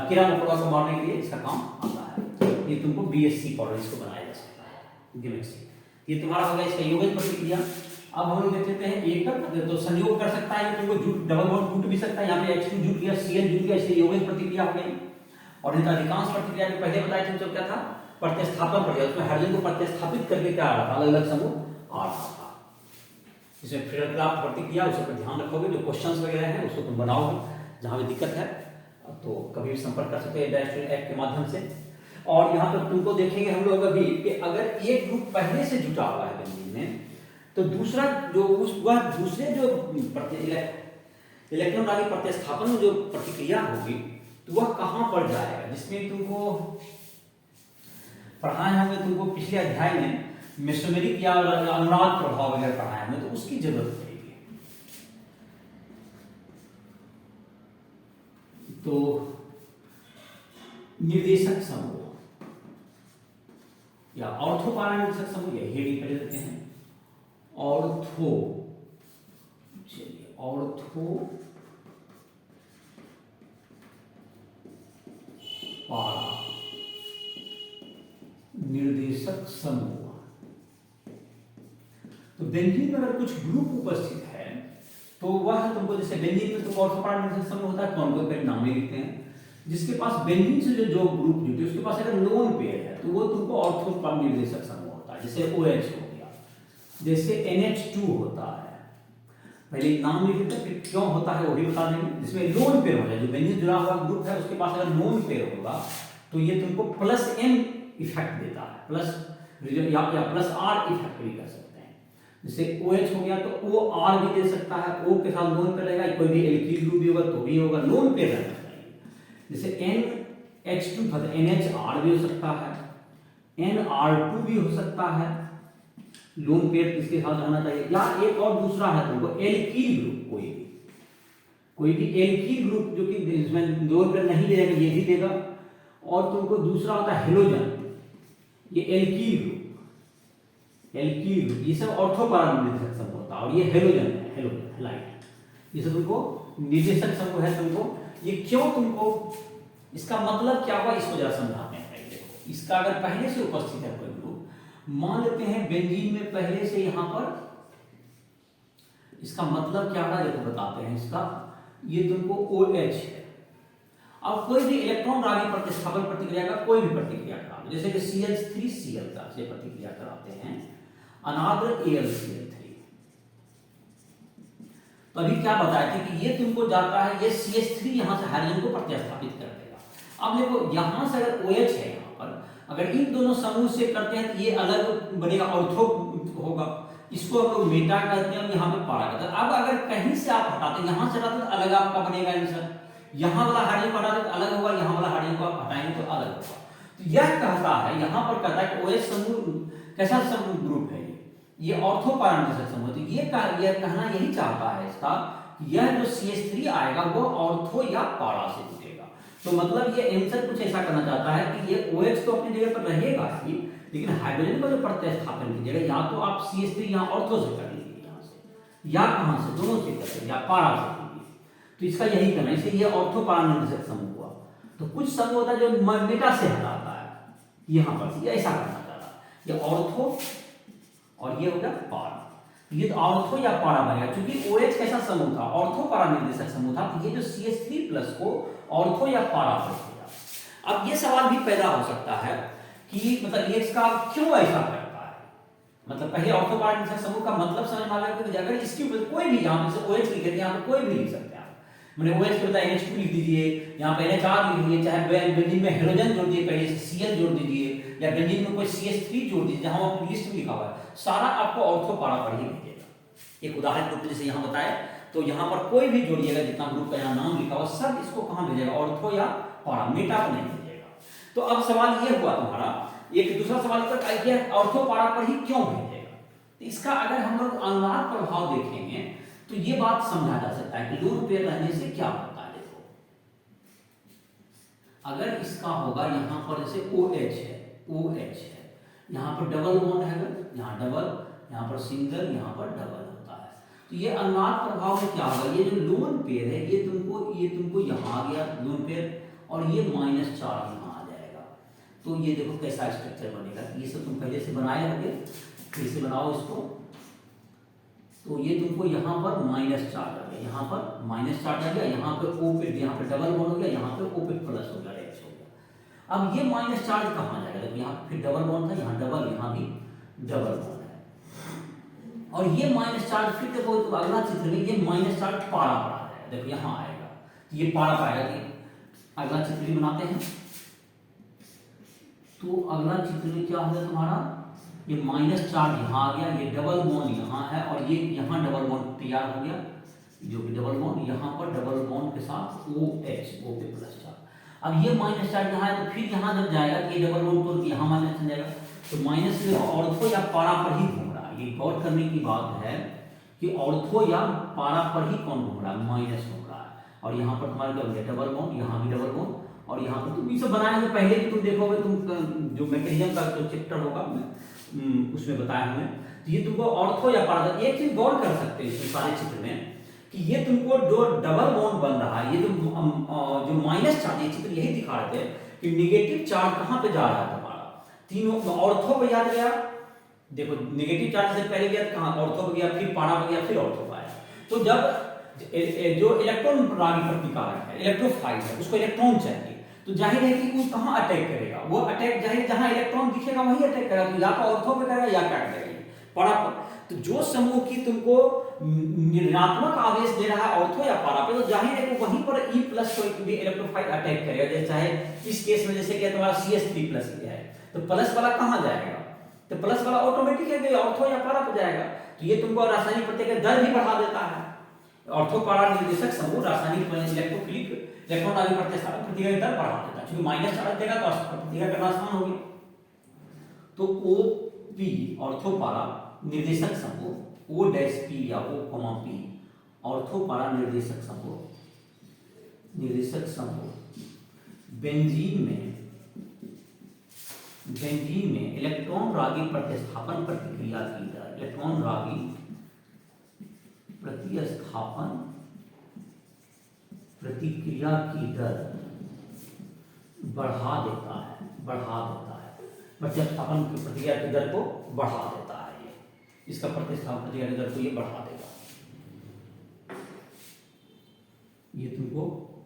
कीड़ा मकोड़ा को मारने के लिए इसका काम आता है। ये तुमको BSC पाउडर इसको बनाया जा सकता है गैमेक्सीन। ये तुम्हारा हो गया इसका यौगिक प्रतिक्रिया। अब हम लोग देख लेते हैं एकक, तो संयोग कर सकता है, तुमको जुट डबल बॉन्ड टूट भी सकता है, यहाँ पे H2 जुट गया, Cl जुट गया, इसलिए यौगिक प्रतिक्रिया हो गई। और इनका अधिकांश प्रतिक्रिया जो पहले बताया तुमको क्या था, प्रतिस्थापन प्रक्रिया, उसमें हाइड्रोजन को प्रतिस्थापित करके क्या आ रहा था, अलग अलग समूह आ रहा था। इसमें फ्रेडक्राफ्ट प्रतिक्रिया, उस पर ध्यान रखोगे, जो क्वेश्चंस वगैरह हैं उसको तुम बनाओगे, जहां भी दिक्कत है तो कभी भी संपर्क कर सकते हैं डायरेक्ट ऐप के माध्यम से। और यहाँ पर तुमको देखेंगे हम लोग अभी कि अगर एक ग्रुप पहले से जुटा हुआ है बेंजीन में, तो दूसरा जो वह दूसरे जो इलेक्ट्रॉन वाली प्रतिस्थापन में जो प्रतिक्रिया होगी तो वह कहां पर जाएगा, जिसमें तुमको पढ़ाए होंगे, तुमको पिछले अध्याय में मेसोमेरिक या अनुनाद प्रभाव वगैरह पढ़ाए होंगे, तो उसकी जरूरत पड़ेगी। तो निर्देशक समूह या ऑर्थोपारा निर्देशक समूह, यही हेडिंग पहले देते हैं। ऑर्थो, चलिए ऑर्थो पारा निर्देशक समूह। तो बेंजीन में अगर कुछ ग्रुप उपस्थित है तो वह तुमको, जैसे बेंजीन में तो ऑर्थोपारा निर्देशक समूह होता है, कौन को पेयर नाम में लिखते हैं, जिसके पास बेंजीन से जो ग्रुप जुटे उसके पास अगर लोन पेयर है तो वो तुमको ऑर्थोपारा निर्देशक समूह होता है। जैसे OH हो गया, जैसे NH2 होता है, पहले नाम लिख लेते हैं फिर क्यों होता है वो भी बता देंगे। जिसमें लोन पेयर हो जाए, जो बेंजीन जुड़ा हुआ ग्रुप है उसके पास अगर लोन पेयर होगा तो ये तुमको +M इफेक्ट देता है, प्लस या +R इफेक्ट भी कर सकते हैं। जैसे OH हो गया तो OR भी दे सकता है, O के साथ लोन पेयर रहेगा, कोई भी एल्किल ग्रुप भी होगा तो भी होगा, लोन पेयर रहना चाहिए। जैसे NH2 था तो NHR भी हो सकता है, NR2 भी हो सकता है, लोन पेयर किसके साथ रहना चाहिए। या एक और दूसरा है तुमको एल्किल ग्रुप, कोई भी एल्किल ग्रुप जो कि इसमें लोन पेयर नहीं देगा ये भी देगा। और तुमको दूसरा होता है हेलोजन, ये एल्किल ग्रुप, ये सब ऑर्थोपारा निर्देशक समूह होता है। और ये हेलोजन है, हेलोजन हैलाइड, ये सब तुमको निर्देशक समूह है। तुमको ये क्यों, तुमको इसका मतलब क्या हुआ इसको जरा समझाते हैं। देखो इसका अगर पहले से उपस्थित है कोई ग्रुप, मान लेते हैं बेंजीन में पहले से यहां पर, इसका मतलब क्या रहा देखो बताते हैं इसका। ये तुमको OH है, अब कोई भी इलेक्ट्रॉन रागी प्रतिस्थापन प्रतिक्रिया का कोई भी प्रतिक्रिया करा लो, जैसे कि CH3Cl का से प्रतिक्रिया कराते हैं अनाद्र AlCl3, तो अभी क्या बताया था कि ये तुमको जाता है, ये CH3 यहां से हाइड्रोजन को प्रतिस्थापित कर देगा। अब देखो यहां से अगर OH है, यहां पर अगर इन दोनों समूह से करते हैं तो ये अलग बनेगा, ऑर्थो होगा, इसको हम लोग मेटा कहते हैं, यहाँ पे पारा कहते हैं। अब अगर कहीं से आप हटाते हैं, यहां से हटाते तो अलग आपका बनेगा आंसर, यहाँ वाला हाइड्रोजन को हटाते तो अलग होगा, यहाँ वाला हाइड्रोजन को आप हटाएंगे तो अलग होगा। तो यह कहता है, यहाँ पर कहता है कि OH समूह कैसा समूह ग्रुप है, ये ऑर्थोपारा निर्देशक समूह। तो ये कहना यही चाहता है इसका, यह जो CH3 आएगा वो ऑर्थो या पारा से जुड़ेगा। तो मतलब ये आंसर कुछ ऐसा करना चाहता है कि ये OH तो अपनी जगह पर रहेगा ही, लेकिन हाइड्रोजन का जो प्रतिस्थापन कीजिएगा या तो आप CH3 यहाँ ऑर्थो से कर लीजिए, यहाँ से या कहां से, दोनों से कर या पारा से कीजिए। तो इसका यही करना है, इसलिए ये ऑर्थोपारा निर्देशक समूह हुआ। तो कुछ समूह होता है जो मेटा से हटाता है, यहाँ पर ये ऐसा करना चाहता है, ये ऑर्थो और ये हो गया पारा। ये तो ऑर्थो या पारा बनेगा, क्योंकि OH कैसा समूह था, ऑर्थोपारा निर्देशक समूह था। तो ये जो CH3+ को ऑर्थो या पारा बनेगा। अब ये सवाल भी पैदा हो सकता है कि मतलब ये इसका क्यों ऐसा करता है, मतलब पहले ऑर्थोपारा निर्देशक समूह का मतलब समझ में आ गया कि अगर इसके ऊपर कोई भी यहाँ पे OH लिख दिया, यहाँ पे कोई भी लिख सकते हैं आप, मैंने OH के बजाय NH2 लिख दीजिए, यहाँ पे NHR लिख दीजिए, चाहे बेंजीन में हेलोजन जोड़ दीजिए, पहले से Cl जोड़ दीजिए, या बेंजीन में कोई CH3 जोड़ दीजिए, जहां आपकी लिस्ट में लिखा हुआ है, सारा आपको ऑर्थोपारा पर ही भेजेगा। एक उदाहरण के रूप में जैसे यहाँ बताया, तो यहाँ पर कोई भी जोड़िएगा, जितना ग्रुप का यहाँ नाम लिखा हुआ सब इसको कहाँ भेजेगा, ऑर्थो या पारा, मेटा पर नहीं भेजेगा। तो अब सवाल ये हुआ तुम्हारा, एक दूसरा सवाल ऑर्थोपारा पर ही क्यों भेजेगा। तो इसका अगर हम लोग अनुनाद प्रभाव देखेंगे तो ये बात समझा जा सकता है कि लोन पेयर रहने से क्या होता है। देखो अगर इसका होगा यहाँ पर जैसे OH है, यहाँ पर डबल बॉन्ड है, यहाँ डबल, यहाँ पर सिंगल, यहाँ पर डबल होता है। तो ये अनुनाद प्रभाव में क्या होगा, ये जो लोन पेयर है ये तुमको यहाँ आ गया लोन पेयर, और ये -4 यहाँ आ जाएगा। तो ये देखो कैसा स्ट्रक्चर बनेगा। ये सब तुम पहले से बनाए होंगे, फिर से बनाओ इसको। तो ये तुमको यहाँ पर -4 आ गया, यहाँ पर -4 आ गया, यहाँ पे O पे, यहाँ पे डबल बॉन्ड हो गया, यहाँ पे O पे प्लस हो गया, H हो गया। अब ये -4 कहाँ जाएगा, देखो यहाँ फिर डबल बॉन्ड था, यहाँ डबल, यहाँ भी डबल बॉन्ड है। और ये -4 फिर देखो तो अगला चित्र में ये -4 पारा पर आ जाएगा, देखो यहाँ आएगा, तो ये पारा पर आएगा। अगला चित्र भी बनाते हैं। तो अगला चित्र में क्या होगा तुम्हारा, ये -4 यहाँ आ गया, ये डबल बॉन्ड यहाँ है, और ये यहाँ डबल बॉन्ड तैयार हो गया, जो कि डबल बॉन्ड यहाँ पर डबल बॉन्ड के साथ OH, O पे +4। अब ये -4 यहाँ है, तो फिर यहाँ जब जाएगा कि ये डबल बॉन्ड तोड़ के यहाँ माइनस चल जाएगा, तो माइनस में ऑर्थो या पारा पर ही घूम रहा है। ये गौर करने की बात है कि ऑर्थो या पारा पर ही कौन घूम रहा है, माइनस घूम रहा है। और यहाँ पर तुम्हारा क्या हो गया, डबल बॉन्ड, यहाँ भी डबल बॉन्ड, और यहाँ पर तुम ये सब बनाए हुए पहले भी तुम देखोगे, तुम जो मैकेनिज्म का जो चैप्टर होगा उसमें बताया हमें। तो ये तुमको ऑर्थो या पारा, एक चीज गौर कर सकते हैं इसमें सारे चित्र में कि ये तुमको जो डबल बॉन्ड बन रहा है, ये जो -4, ये चित्र यही दिखा रहे थे कि नेगेटिव चार्ज कहाँ पे जा रहा है तुम्हारा, तीनों ऑर्थो पे याद गया। देखो नेगेटिव चार्ज से पहले गया कहाँ, ऑर्थो पे गया, फिर पारा पे गया, फिर ऑर्थो पे आया। तो जब जो इलेक्ट्रॉन रागी प्रतिकारक है, इलेक्ट्रोफाइल है, उसको इलेक्ट्रॉन चाहिए, तो जाहिर है कि वो कहाँ अटैक करेगा, वो अटैक जाहिर जहाँ इलेक्ट्रॉन दिखेगा वही अटैक करेगा। तो या तो ऑर्थो पे करेगा या क्या करेगा, पारा पर। तो जो समूह की तुमको ऋणात्मक आवेश दे रहा है ऑर्थो या पारा पे, तो जाहिर है कि वहीं पर E+ कोई भी इलेक्ट्रोफाइल अटैक करेगा। जैसे चाहे इस केस में जैसे कि तुम्हारा CH3+ है, तो प्लस वाला कहाँ जाएगा, तो प्लस वाला ऑटोमेटिक है कि ऑर्थो या पारा पे जाएगा। तो ये तुमको रासायनिक प्रतिक्रिया दर भी बढ़ा देता है। ऑर्थो पारा निर्देशक समूह रासायनिक इलेक्ट्रोफिलिक इलेक्ट्रॉन आदि प्रतिस्थापन प्रतिक्रिया दर बढ़ा देता है, क्योंकि -4 देगा तो प्रतिक्रिया करना आसान हो गया। तो OP ऑर्थो पारा निर्देशक समूह, O' या O, P ऑर्थो पारा निर्देशक समूह बेंजीन में इलेक्ट्रॉन रागी प्रतिस्थापन प्रतिक्रिया की दर, इलेक्ट्रॉन रागी प्रतिस्थापन प्रतिक्रिया की दर बढ़ा देता है, प्रतिस्थापन की प्रतिक्रिया की दर को बढ़ा देता है। ये इसका प्रतिस्थापन प्रतिक्रिया की दर को ये बढ़ा देगा, ये तुमको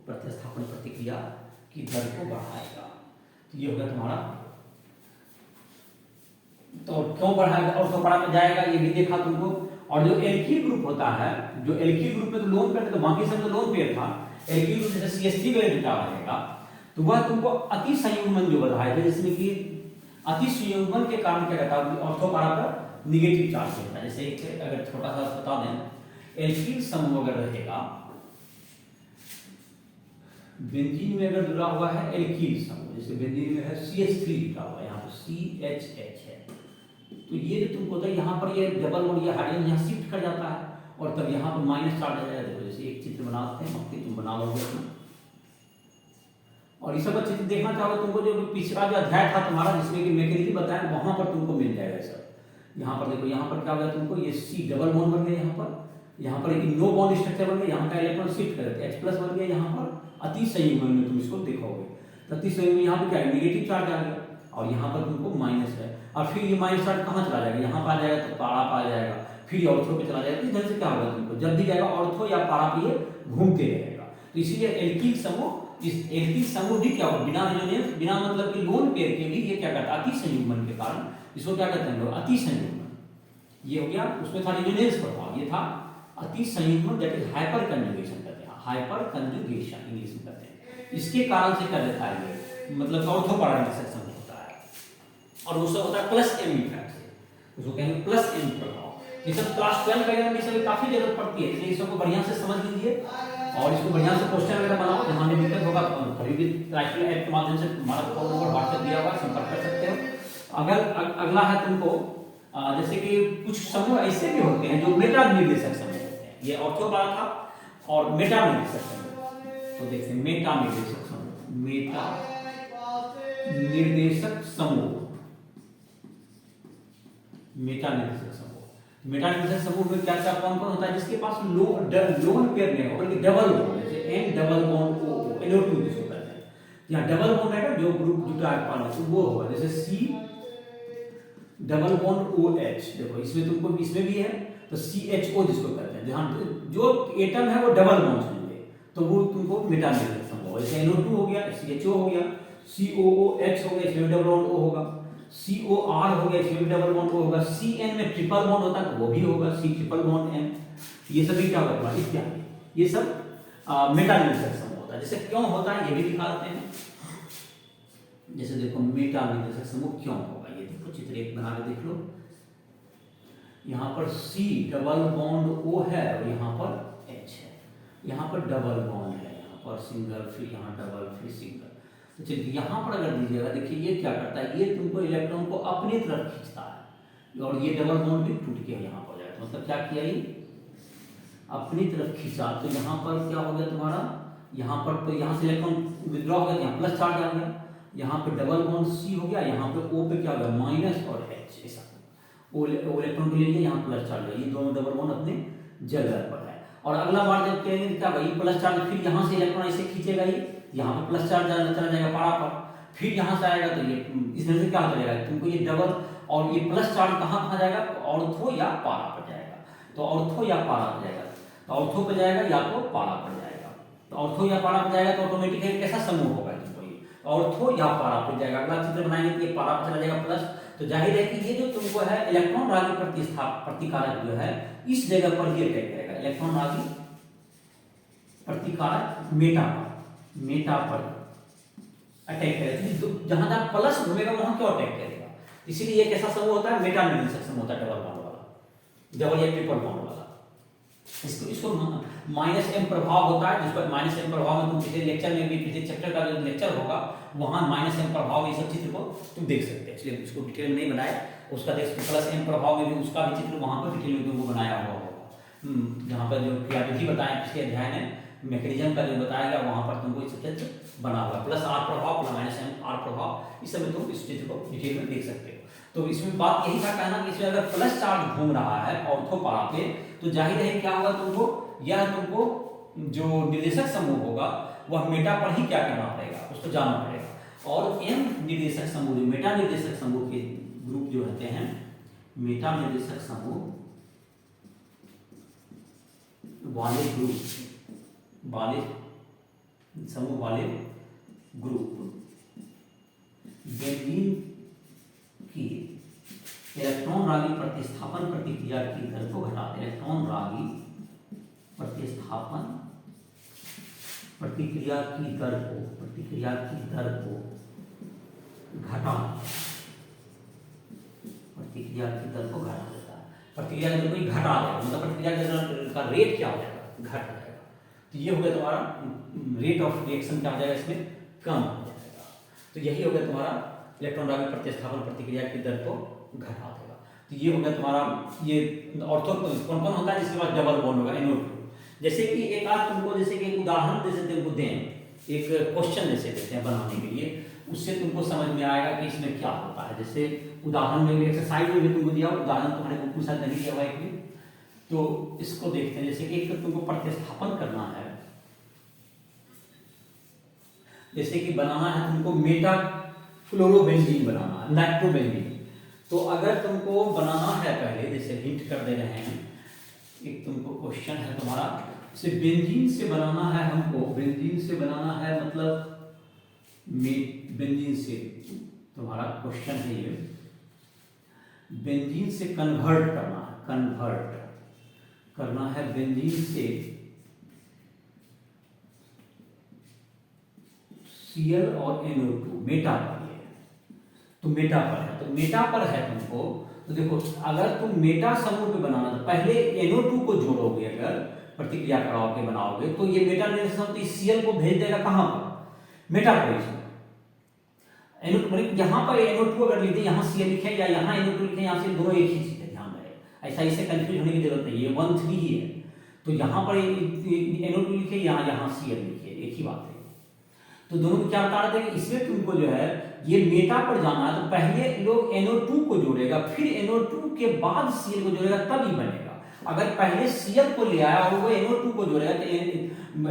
प्रतिस्थापन प्रतिक्रिया की दर को बढ़ाएगा। तो ये होगा तुम्हारा, तो क्यों बढ़ाएगा, और तो पारा में जाएगा ये भी देखा तुमको। और जो एल्कील ग्रुप होता है, जो एल्कील ग्रुप में तो लोन पेयर, तो बाकी सब तो लोन पेयर था। एल्कील ग्रुप जैसे CH3 वगैरह जुटा रहेगा, तो वह तुमको अति संयुग्मन जो बताया था, जिसमें कि अति संयुग्मन के कारण क्या कहता है, ऑर्थो पारा पर निगेटिव चार्ज होता है। जैसे अगर छोटा सा बता दें, एल्कील समूह अगर रहेगा, बेंजीन में अगर जुड़ा हुआ है एल्कील समूह, जैसे बेंजीन में है CH3 जुड़ा हुआ है, यहाँ पर CHH है, तो ये जो तुमको होता है यहाँ पर ये डबल बॉन्ड या हाइड्रोजन यहाँ शिफ्ट कर जाता है, और तब यहाँ पर -4 आ जाएगा। देखो जैसे एक चित्र बनाते हैं, बाकी तुम बना लोगे अपना। और ये सब चित्र देखना चाहोगे तुमको, जो पिछला जो अध्याय था तुम्हारा जिसमें कि मैकेनिज्म बताया, वहां पर तुमको मिल जाएगा सब। यहाँ पर देखो, यहाँ पर क्या होगा तुमको, ये C डबल बॉन्ड बन गया, यहाँ पर एक नो बॉन्ड स्ट्रक्चर बन गया, यहाँ का इलेक्ट्रॉन शिफ्ट कर देते हैं, H+ बन गया। यहाँ पर अति संयुग्मन में तुम इसको देखोगे, तो अति संयुग्मन यहाँ पर क्या है, निगेटिव चार्ज आ गया, और यहाँ पर तुमको माइनस है, और फिर ये -4 कहाँ चला जाएगा, यहाँ पर आ जाएगा, तो पारा पर आ जाएगा, फिर ऑर्थो पे चला जाएगा। इधर से क्या होगा तुमको, जब भी जाएगा ऑर्थो या पारा पे ये घूमते रहेगा। तो इसीलिए एल्कील समूह, इस एल्कील समूह भी क्या होगा, बिना रेजोनेंस, बिना मतलब कि लोन पेयर के भी ये क्या करता है, अति संयुग्मन के कारण इसको क्या कहते हैं लोग, अति संयुग्मन। ये हो गया, उसमें था रेजोनेंस प्रभाव, ये था अति संयुग्मन, दैट इज हाइपर कंजुगेशन कहते हैं, हाइपर कंजुगेशन इंग्लिश में कहते हैं। इसके कारण से कर देता है ये, मतलब ऑर्थो पारा निर्देशक समूह होता है, और उससे होता है +m इफेक्ट से, उसको कहेंगे +m प्रभाव। ये सब क्लास 12 वगैरह में इसकी काफी जरूरत पड़ती है, इसलिए इसको बढ़िया से समझ लीजिए और इसको बढ़िया से क्वेश्चन वगैरह बनाओ। जहां भी दिक्कत होगा कभी भी राइफल ऐप के माध्यम से हमारा फोन नंबर व्हाट्सएप दिया हुआ है, संपर्क कर सकते हो। अगर अगला है तुमको, जैसे कि कुछ समूह ऐसे भी होते हैं जो मेटा निर्देशक समूह होते हैं, ये ऑर्थो पारा था और मेटा निर्देशक समूह। तो देखते हैं मेटा निर्देशक समूह, मेटा निर्देशक समूह, मेटा निर्देशक समूह। मेटा निर्देशक समूह में क्या क्या कौन कौन होता है, जिसके पास लोन पेयर नहीं होगा बल्कि डबल बॉन्ड, जैसे N double bond O NO2 जिसको कहते हैं, यहाँ डबल बॉन्ड है जो ग्रुप जुटा है तो वो होगा, जैसे सी डबल बॉन्ड OH। देखो इसमें तुमको इसमें भी है तो CHO जिसको कहते हैं, ध्यान जो एटम है वो डबल बॉन्ड होंगे तो वो तुमको मेटा निर्देशक समूह होगा। जैसे NO2 हो गया, CHO हो गया, COOH हो गया, इसमें डबल बॉन्ड O होगा, COR हो गया, इसमें भी डबल बॉन्ड O होगा, CN में ट्रिपल बॉन्ड होता है तो वो भी होगा C ट्रिपल बॉन्ड N। ये सभी क्या होगा इत्यादि, ये सब मेटा निर्देशक समूह होता है। जैसे क्यों होता है ये भी दिखा देते हैं। जैसे देखो मेटा निर्देशक समूह क्यों होगा, ये देखो चित्र एक बना के देख लो। यहाँ पर C डबल बॉन्ड O है और यहाँ पर H है, यहाँ पर डबल बॉन्ड है, यहाँ पर सिंगल, फिर यहाँ डबल, फिर सिंगल। तो चलिए यहाँ पर अगर दीजिएगा, देखिए ये क्या करता है, ये तुमको इलेक्ट्रॉन को अपनी तरफ खींचता है और ये डबल बॉन्ड भी टूट के यहाँ पर जाएगा। मतलब क्या किया, ये अपनी तरफ खींचा तो यहाँ पर क्या हो गया तुम्हारा, यहाँ पर तो यहाँ से इलेक्ट्रॉन विड्रॉ हो गया, यहाँ प्लस चार्ज आ गया, यहाँ पे डबल बॉन्ड C हो गया, यहाँ पे O पे क्या हो गया माइनस और H, ऐसा O इलेक्ट्रॉन को ले लिया, यहाँ प्लस चार्ज है, ये दोनों डबल बॉन्ड अपने जगह पर है। और अगला बार जब कहेंगे क्या भाई प्लस चार्ज, फिर यहाँ से इलेक्ट्रॉन ऐसे खींचेगा, ये यहाँ पे प्लस चार्ज चला जाएगा पारा पर, फिर यहाँ से आएगा तो ये इस तरह से क्या हो जाएगा तुमको ये डबल, और ये प्लस चार्ज कहाँ जाएगा, ऑर्थो या पारा पर जाएगा। तो ऑर्थो या पारा पर जाएगा, तो ऑर्थो पर जाएगा या तो पारा पर जाएगा। तो ऑर्थो या पारा पर जाएगा तो ऑटोमेटिकली कैसा समूह होगा तुमको, ये ऑर्थो या पारा पर जाएगा। अगला चित्र बनाएंगे तो ये पारा पर चला जाएगा प्लस, तो जाहिर है कि ये जो तुमको है इलेक्ट्रॉन रागी प्रतिकारक जो है इस जगह पर ये अटैक करेगा, इलेक्ट्रॉन रागी प्रतिकारक मेटा पर अटैक करेगा। जहां जहां प्लस घूमेगा वहां क्यों अटैक करेगा, इसीलिए ये कैसा समूह होता है, मेटा निर्देशक समूह होता है, डबल बॉन्ड वाला, डबल या ट्रिपल बॉन्ड वाला। इसको -m प्रभाव होता है, जिस पर -m प्रभाव में तुम पिछले लेक्चर में भी, पिछले चैप्टर का जो लेक्चर होगा वहां -m प्रभाव ये सब चित्र को तुम देख सकते हैं, इसलिए इसको डिटेल में नहीं बनाया, उसका देख +m प्रभाव में भी उसका भी चित्र वहां पर डिटेल में तुमको बनाया हुआ होगा। जहां पर जो क्रियाविधि बताएं पिछले अध्याय में, मैकेनिज्म का जो बताया गया वहां पर तुमको इस चित्र बना हुआ +r प्रभाव -r प्रभाव, इस समय तुम इस चित्र को डिटेल में देख सकते हो। तो इसमें बात यही था कहना कि इसमें अगर प्लस चार्ज घूम रहा है ऑर्थो पारा पे तो जाहिर है क्या होगा तुमको, यह तुमको जो निर्देशक समूह होगा वह मेटा पर ही क्या करना पड़ेगा, उसको जानना पड़ेगा। और m निर्देशक समूह, मेटा निर्देशक समूह के ग्रुप जो रहते हैं, मेटा निर्देशक समूह वाले ग्रुप वाले ग्रुप बेंजीन की इलेक्ट्रॉन रागी प्रतिस्थापन प्रतिक्रिया की दर को घटाते, इलेक्ट्रॉन रागी प्रतिस्थापन प्रतिक्रिया की दर को घटा देता है, प्रतिक्रिया की दर को घटा देगा, मतलब प्रतिक्रिया की दर का रेट क्या हो जाएगा, घट जाएगा। तो ये हो गया तुम्हारा रेट ऑफ रिएक्शन, क्या हो जाएगा इसमें, कम हो जाएगा। तो यही हो गया तुम्हारा इलेक्ट्रॉन रागी प्रतिस्थापन प्रतिक्रिया की दर को घटा देगा। तो ये हो गया तुम्हारा, ये ऑर्थो कौन कौन होता है जिसके पास डबल बॉन्ड होगा, NO2। जैसे कि एक आज तुमको जैसे कि एक उदाहरण जैसे तुमको दें, एक क्वेश्चन जैसे देते हैं बनाने के लिए, उससे तुमको समझ में आएगा कि इसमें क्या होता है। जैसे उदाहरण में एक्सरसाइज में भी तुमको दिया, उदाहरण तुम्हारे बुक में शायद नहीं दिया हुआ है, तो इसको देखते हैं। जैसे कि एक तुमको प्रतिस्थापन करना है, जैसे कि बनाना है तुमको मेटा फ्लोरोबेंजीन बनाना है, नाइट्रोबेंजीन। तो अगर तुमको बनाना है, पहले जैसे हिंट कर दे रहे हैं, एक तुमको क्वेश्चन है तुम्हारा, से बेंजीन से बनाना है हमको, बेंजीन से बनाना है, मतलब बेंजीन से तुम्हारा क्वेश्चन है ये, बेंजीन से कन्वर्ट करना है बेंजीन से Cl और NO2 मेटा पर है, तो मेटा पर है, तो मेटा पर है तुमको। तो देखो अगर तुम मेटा समूह पे बनाना तो पहले NO2 को जोड़ोगे, अगर प्रतिक्रिया कराओ के बनाओगे तो ये मेटा निर्देशक समूह Cl को भेज देगा कहां पर, मेटा पोजीशन। यहाँ पर NO2 अगर लिखे, यहाँ Cl लिखे या यहाँ NO2 लिखे, यहाँ से दोनों एक ही चीज है, ध्यान रहे, ऐसा इससे कंफ्यूज होने की जरूरत नहीं है, 1 3 ही है। तो यहाँ पर NO2 लिखे, यहाँ Cl लिखे, एक ही बात है। तो दोनों को क्या बता रहे थे कि इसमें तुमको जो है ये मेटा पर जाना है तो पहले लोग NO2 को जोड़ेगा, फिर NO2 के बाद Cl को जोड़ेगा, तब ही बनेगा। अगर पहले Cl को ले आया और वो NO2 को जोड़ेगा तो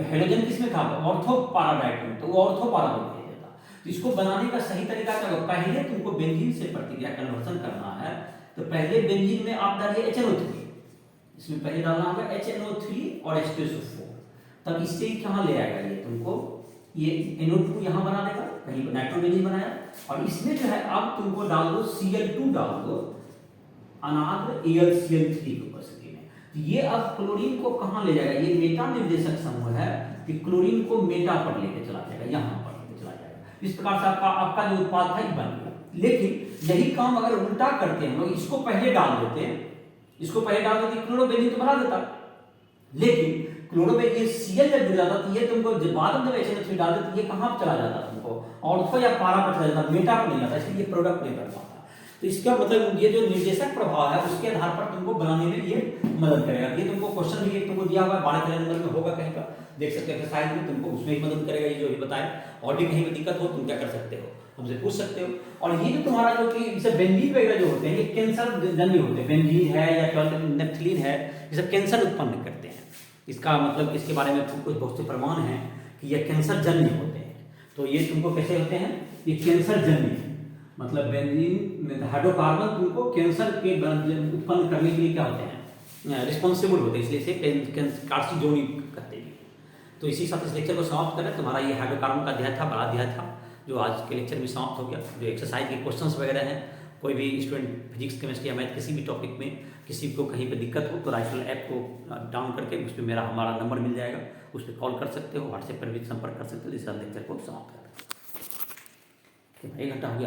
हाइड्रोजन किसमें था, ऑर्थो पारा डायटोम, तो वो ऑर्थो पारा को भेज देता। तो इसको बनाने का सही तरीका क्या होगा, पहले तुमको बेंजीन से प्रतिक्रिया कन्वर्सन करना है तो पहले बेंजीन में आप डालिए HNO3, इसमें पहले डालना होगा HNO3 और H2SO4, तब इससे कहाँ ले आएगा ये तुमको, ये NO2 यहाँ बना देगा, कहीं नाइट्रोबेंजीन बनाया, और इसमें जो है अब तुमको डाल दो Cl2 डाल दो अनाद्र AlCl3 की उपस्थिति में। तो ये अब क्लोरीन को कहाँ ले जाएगा, ये मेटा निर्देशक समूह है कि क्लोरीन को मेटा पर लेके चला जाएगा, यहाँ पर लेके चला जाएगा। इस प्रकार से आपका जो उत्पाद था ये बन गया। लेकिन यही काम अगर उल्टा करते हैं लोग, इसको पहले डाल देते हैं, इसको पहले डाल देते क्लोरोबेंजीन तो बना देता, लेकिन क्लोरोबेंजीन Cl जब जुड़ जाता तो ये तुमको बाद में HNO3 डाल देते, ये कहाँ चला जाता तुमको, ऑर्थो या पारा पर चला जाता, मेटा पर नहीं जाता, इसलिए ये प्रोडक्ट नहीं कर पाता। तो इसका मतलब ये जो निर्देशक प्रभाव है उसके आधार पर तुमको बनाने में ये मदद करेगा। ये तुमको क्वेश्चन भी तुमको दिया हुआ है 12 नंबर में होगा कहीं का, देख सकते हो एक्सरसाइज में, तुमको उसमें ही मदद करेगा। ये जो भी बताए, और भी कहीं पर दिक्कत हो तुम क्या कर सकते हो, हमसे पूछ सकते हो। और ये जो तुम्हारा जो कि जैसे बेंजीन वगैरह जो होते हैं ये कैंसर जन्य होते हैं, बेंजीन है या नेफ्थलीन है, ये सब कैंसर उत्पन्न करते हैं। इसका मतलब इसके बारे में कुछ बहुत से प्रमाण हैं कि ये कैंसर जन्य होते हैं। तो ये तुमको कैसे होते हैं, ये कैंसर जन्य है, मतलब बेंजीन हाइड्रोकार्बन तुमको कैंसर के उत्पन्न करने के लिए क्या होते हैं, रिस्पॉन्सिबल होते हैं, इसलिए इसे कार्सिनोजेनिक कहते हैं। तो इसी साथ इस लेक्चर को समाप्त करें। तुम्हारा ये हाइड्रोकार्बन का अध्याय था, बड़ा अध्याय था, जो आज के लेक्चर में समाप्त हो गया। जो एक्सरसाइज के क्वेश्चंस वगैरह हैं, कोई भी स्टूडेंट फिजिक्स केमिस्ट्री या मैथ किसी भी टॉपिक में किसी को कहीं पे दिक्कत हो तो राइफल ऐप को डाउन करके उस पर हमारा नंबर मिल जाएगा, उस पर कॉल कर सकते हो, व्हाट्सएप पर भी संपर्क कर सकते हो। जिससे लेक्चर को समाप्त कर 1 घंटा हो गया।